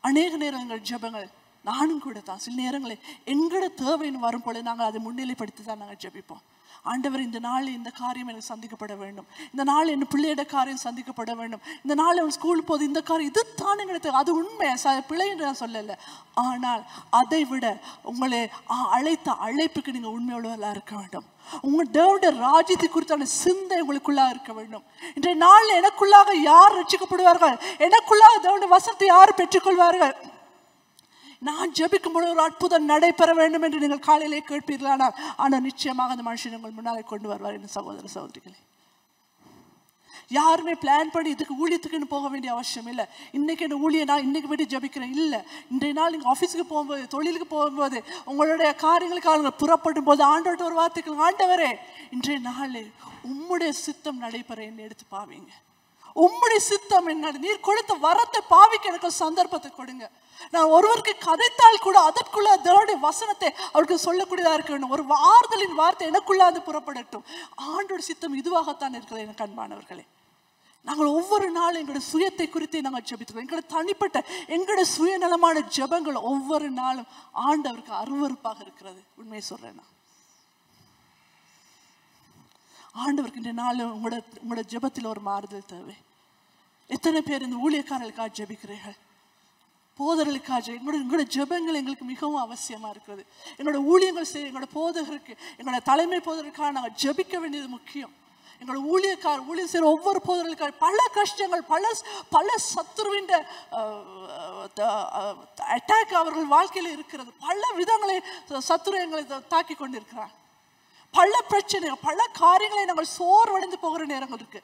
அநேக நேரம் எங்கள் ஜெபங்கள், நானும் கூட தான் சில நேரங்களில் எங்களோட தேவைன்னு வரும் பொழுது நாங்கள் அதை முன்னிலைப்படுத்தி தான் நாங்கள் ஜெபிப்போம். ஆண்டவர், இந்த நாள் இந்த காரியம் எனக்கு சந்திக்கப்பட வேண்டும், இந்த நாள் என் பிள்ளையோட காரியம் சந்திக்கப்பட வேண்டும், இந்த நாள் அவன் ஸ்கூல் போது இந்த காரியம், இது தான் எங்களுக்கு. அது உண்மை, பிள்ளை என்று நான் சொல்லலை. ஆனால் அதை விட உங்களை அழைத்த அழைப்புக்கு நீங்கள் உண்மையுள்ளவர்களாக இருக்க வேண்டும். உங்கள் தேவனுடைய ராஜ்யத்தை குறித்தான சிந்தை உங்களுக்குள்ளாக இருக்க வேண்டும். இன்றைய நாளில் எனக்குள்ளாக யார் ரட்சிக்கப்படுவார்கள், எனக்குள்ளாக தேவனுடைய வசனத்தை யார் பெற்றுக்கொள்வார்கள், நான் ஜெபிக்கும் பொழுது ஒரு அற்புதம் நடைபெற வேண்டும் என்று நீங்கள் காலையிலே கேட்பீர்களானால், ஆனால் நிச்சயமாக அந்த மனுஷன் உங்கள் முன்னாலே கொண்டு வருவார். என் சகோதர சகோதரிகளே, யாருமே பிளான் பண்ணி இதுக்கு ஊழியத்துக்குன்னு போக வேண்டிய அவசியம் இல்லை. இன்னைக்கு என்ன ஊழிய நான் இன்னைக்கு போய்ட்டு ஜெபிக்கிறேன் இல்லை. இன்றைய நாள் நீங்கள் ஆஃபீஸுக்கு போகும்போது, தொழிலுக்கு போகும்போது, உங்களுடைய காரியங்களுக்காக புறப்படும் போது ஆண்டவர்கிட்ட ஒரு வார்த்தைக்கு, ஆண்டவரே இன்றைய நாள் உம்முடைய சித்தம் நடைபெற என்ன எடுத்து பாவீங்க, உம்முடைய சித்தம் என்ன, நீர் கொடுத்த வரத்தை பாவிக்க எனக்கு ஒரு சந்தர்ப்பத்தை கொடுங்க. நான் ஒருவருக்கு கதைத்தால் கூட அதற்குள்ள தேவனுடைய வசனத்தை அவருக்கு சொல்லக்கூடியதா இருக்க வேண்டும். ஒரு ஆறுதலின் வார்த்தை எனக்குள்ள அது புறப்படட்டும். ஆண்டோட சித்தம் இதுவாகத்தான் இருக்கிறது. எனக்கு அன்பானவர்களே, நாங்கள் ஒவ்வொரு நாளும் எங்களுடைய சுயத்தை குறித்து நாங்கள் ஜெபிக்கிறோம். எங்களுடைய தனிப்பட்ட எங்களுடைய சுயநலமான ஜெபங்கள் ஒவ்வொரு நாளும் ஆண்டவருக்கு அருவருப்பாக இருக்கிறது. உண்மையை சொல்றேன், ஆண்டவருக்கு இந்த நாள் உங்களோட ஜெபத்தில் ஒரு மாறுதல் தேவை. எத்தனை பேர் இந்த ஊழியக்காரர்களுக்காக ஜெபிக்கிறீர்கள்? போதர்களுக்காக எங்களோட ஜெபங்கள் எங்களுக்கு மிகவும் அவசியமாக இருக்கிறது. எங்களோட ஊழியங்கள் செய்ய எங்களோட போதகருக்கு, எங்களோட தலைமை போதகருக்காக நாங்கள் ஜெபிக்க வேண்டியது முக்கியம். எங்களோட ஊழியம் செய்கிற ஒவ்வொரு போதர்களுக்காக பல கஷ்டங்கள், பல சத்துருவின் அட்டாக் அவர்கள் வாழ்க்கையில் இருக்கிறது. பல விதங்களை சத்துரு எங்களை தாக்கி கொண்டிருக்கிறார். பல பிரச்சனைகள், பல காரியங்களை நாங்கள் சோர்வடைந்து போகிற நேரங்கள் இருக்கு.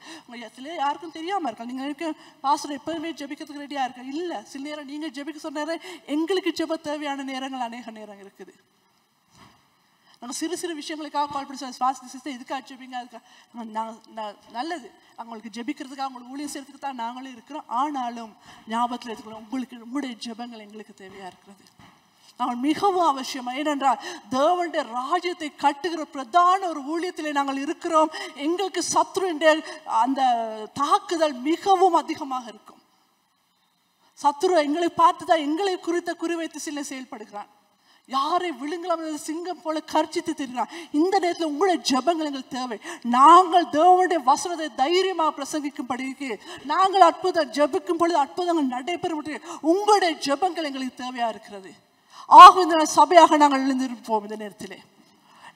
சில யாருக்கும் தெரியாம இருக்கா, நீங்க இருக்க பாஸ்டர் எப்பவுமே ஜெபிக்கிறதுக்கு ரெடியா இருக்க இல்ல. சில நேரம் நீங்க ஜெபிக்க சொன்ன நேரம் எங்களுக்கு ஜெப தேவையான நேரங்கள் அநேக நேரம் இருக்குது. நாங்கள் சிறு சிறு விஷயங்களுக்காக கால் பண்ணி பாஸ்டர் இதுக்காக ஜெபிங்க, அதுக்காக நல்லது. அவங்களுக்கு ஜெபிக்கிறதுக்காக அவங்களுக்கு ஊழியம் செய்யறதுக்கு தான் நாங்களும் இருக்கிறோம். ஆனாலும் ஞாபகத்தில் எடுத்துக்கலாம், உங்களுடைய ஜெபங்கள் எங்களுக்கு தேவையா இருக்கிறது. நாங்கள் மிகவும் அவசியம். ஏனென்றால் தேவனுடைய ராஜ்யத்தை கட்டுகிற பிரதான ஒரு ஊழியத்திலே நாங்கள் இருக்கிறோம். எங்களுக்கு சத்ருவின் அந்த தாக்குதல் மிகவும் அதிகமாக இருக்கும். சத்ரு எங்களை பார்த்துதான் எங்களை குறிவைத்து சில செயல்படுகிறான். யாரை விழுங்கலாம் சிங்கம் போல கர்ச்சித்து திரிகிறான். இந்த நேரத்தில் உங்களுடைய ஜெபங்கள் எங்களுக்கு தேவை. நாங்கள் தேவனுடைய வசனத்தை தைரியமாக பிரசங்கிக்கும்படிக்கு நாங்கள் அற்புதம் ஜெபிக்கும் பொழுது அற்புதங்கள் நடைபெறும். உங்களுடைய ஜெபங்கள் எங்களுக்கு தேவையா இருக்கிறது. ஆக இந்த சபையாக நாங்கள் எழுந்திருப்போம். இந்த நேரத்திலே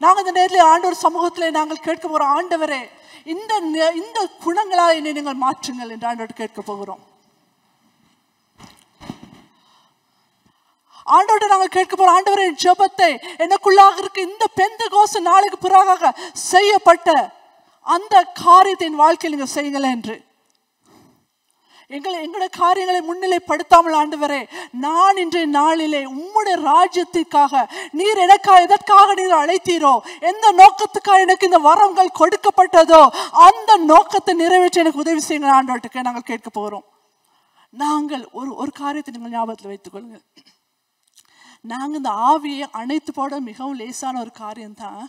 நாங்கள் இந்த நேரத்தில் ஆண்டவர் சமூகத்திலே நாங்கள் கேட்க போகிறோம், ஆண்டவரே இந்த குணங்களால் என்னை நீங்கள் மாற்றுங்கள் என்று ஆண்டவர் கேட்க போகிறோம். ஆண்டவரை நாங்கள் கேட்க போறோம், ஆண்டவரே ஜெபத்தை எனக்குள்ளாக இருக்க இந்த பெந்தெகோஸ்து நாளுக்கு பிறகாக செய்யப்பட்ட அந்த காரியத்தை என் வாழ்க்கையில் நீங்கள் செய்யுங்களேன் என்று எங்களுடைய காரியங்களை முன்னிலைப்படுத்தாமல் ஆண்டவரே, நான் இன்றைய நாளிலே உம்முடைய ராஜ்யத்திற்காக நீர் எனக்காக எதற்காக நீர் அழைத்தீரோ, எந்த நோக்கத்துக்காக எனக்கு இந்த வரங்கள் கொடுக்கப்பட்டதோ அந்த நோக்கத்தை நிறைவேற்ற எனக்கு உதவி செய்யுங்க ஆண்டவர்கிட்ட நாங்கள் கேட்க போகிறோம். நாங்கள் ஒரு காரியத்தை நீங்கள் ஞாபகத்தில் வைத்துக் கொள்ளுங்கள். நாங்கள் இந்த ஆவியை அணைத்து போட மிகவும் லேசான ஒரு காரியம்தான்.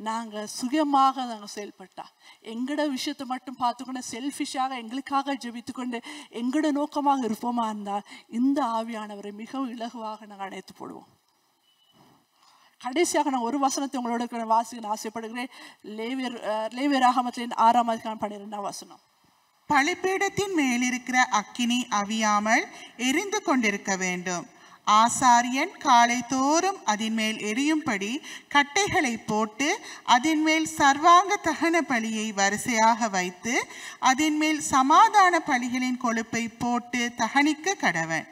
நாங்கள் சுயமாக நாங்கள் செயல்பட்டா, எங்களோட விஷயத்தை மட்டும் பார்த்துக்கொண்டு செல்ஃபிஷாக எங்களுக்காக ஜெபித்து கொண்டு எங்களோட நோக்கமாக இருப்போமா இருந்தால் இந்த ஆவியானவரை மிகவும் இலகுவாக நாங்கள் அணைத்து போடுவோம். கடைசியாக நான் ஒரு வசனத்தை உங்களோட வாசிக்க ஆசைப்படுகிறேன். லேவியராகமத்தின் 6:12 வசனம். பலிபீடத்தின் மேலிருக்கிற அக்கினி அவியாமல் எரிந்து கொண்டிருக்க வேண்டும். ஆசாரியன் காலை தோறும் அதன் மேல் எரியும்படி கட்டைகளை போட்டு அதன் மேல் சர்வாங்க தகன பலியை வரிசையாக வைத்து அதன் மேல் சமாதான பலிகளின் கொழுப்பை போட்டு தகனிக்க கடவன்.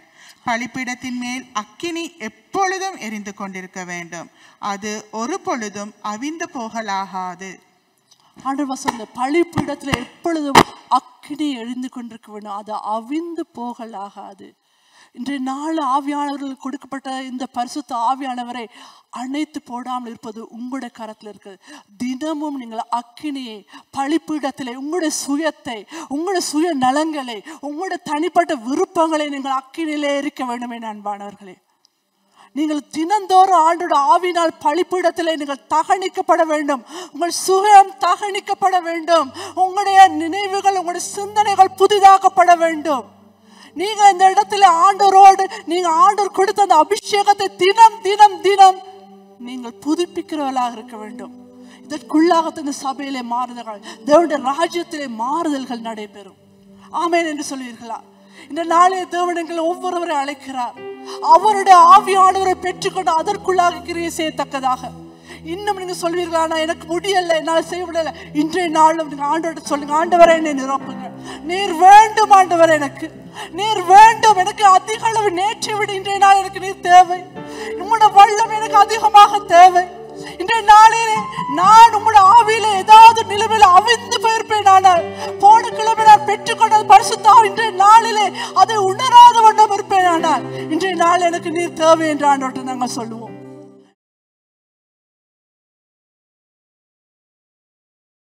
பலிபீடத்தின் மேல் அக்கினி எப்பொழுதும் எரிந்து கொண்டிருக்க வேண்டும். அது ஒரு பொழுதும் அவிந்து போகலாகாது. பலிபீடத்தில் எப்பொழுதும் அக்கினி எரிந்து கொண்டிருக்க வேண்டும், அது அவிந்து போகலாகாது. இன்றைய நாள் ஆவியானவர்களுக்கு கொடுக்கப்பட்ட இந்த பரிசுத்த ஆவியானவரை அணைத்து போடாமல் இருப்பது உங்களுடைய கரத்தில் இருக்குது. தினமும் நீங்கள் அக்கினியை பலிபீடத்திலே உங்களுடைய சுயத்தை, உங்களுடைய சுய நலங்களை, உங்களுடைய தனிப்பட்ட விருப்பங்களை நீங்கள் அக்கினியிலே எரிக்க வேண்டும் என அன்பானவர்களே. நீங்கள் தினந்தோறும் ஆண்டோட ஆவினால் பலிபீடத்திலே நீங்கள் தகனிக்கப்பட வேண்டும். உங்கள் சுயம் தகனிக்கப்பட வேண்டும். உங்களுடைய நினைவுகள், உங்களுடைய சிந்தனைகள் புதிதாக்கப்பட வேண்டும். நீங்க இந்த இடத்துல ஆண்டவரோடு நீங்க ஆண்டவர் கொடுத்த அந்த அபிஷேகத்தை தினம் தினம் தினம் நீங்கள் புதுப்பிக்கிறவர்களாக இருக்க வேண்டும். இதற்குள்ளாக இந்த சபையிலே மாறுதல்கள், தேவனுடைய ராஜ்யத்திலே மாறுதல்கள் நடைபெறும். ஆமென் என்று சொல்வீர்களா? இந்த நாளே தேவன் எங்களை ஒவ்வொருவரை அழைக்கிறார். அவருடைய ஆவியானவரை பெற்றுக்கொண்டு அதற்குள்ளாக கிரியை செய்யத்தக்கதாக. இன்னும் நீங்க சொல்வீர்களா, நான் எனக்கு முடியல, என்னால் செய்ய முடியல. இன்றைய நாளும் நீங்க ஆண்டவரை சொல்லுங்க, ஆண்டவரை என்னை நிரப்புங்க. நீர் வேண்டும் ஆண்டவர், எனக்கு நீர் வேண்டும். எனக்கு அதிக அளவு நேற்றை விட இன்றைய நாள் எனக்கு நீர் தேவை. உங்களோட வல்லம் எனக்கு அதிகமாக தேவை. இன்றைய நாளிலே நான் உங்களோட ஆவியில ஏதாவது நிலைமையில அவிந்து போயிருப்பேன். ஆனால் போன கிழமை நான் பெற்றுக்கொண்ட பரிசுத்த இன்றைய நாளிலே அதை உணராத வண்ணம் இருப்பேன். ஆனால் இன்றைய நாள் எனக்கு நீர் தேவை என்று ஆண்டவர்கிட்ட நாங்கள் சொல்லுவோம்.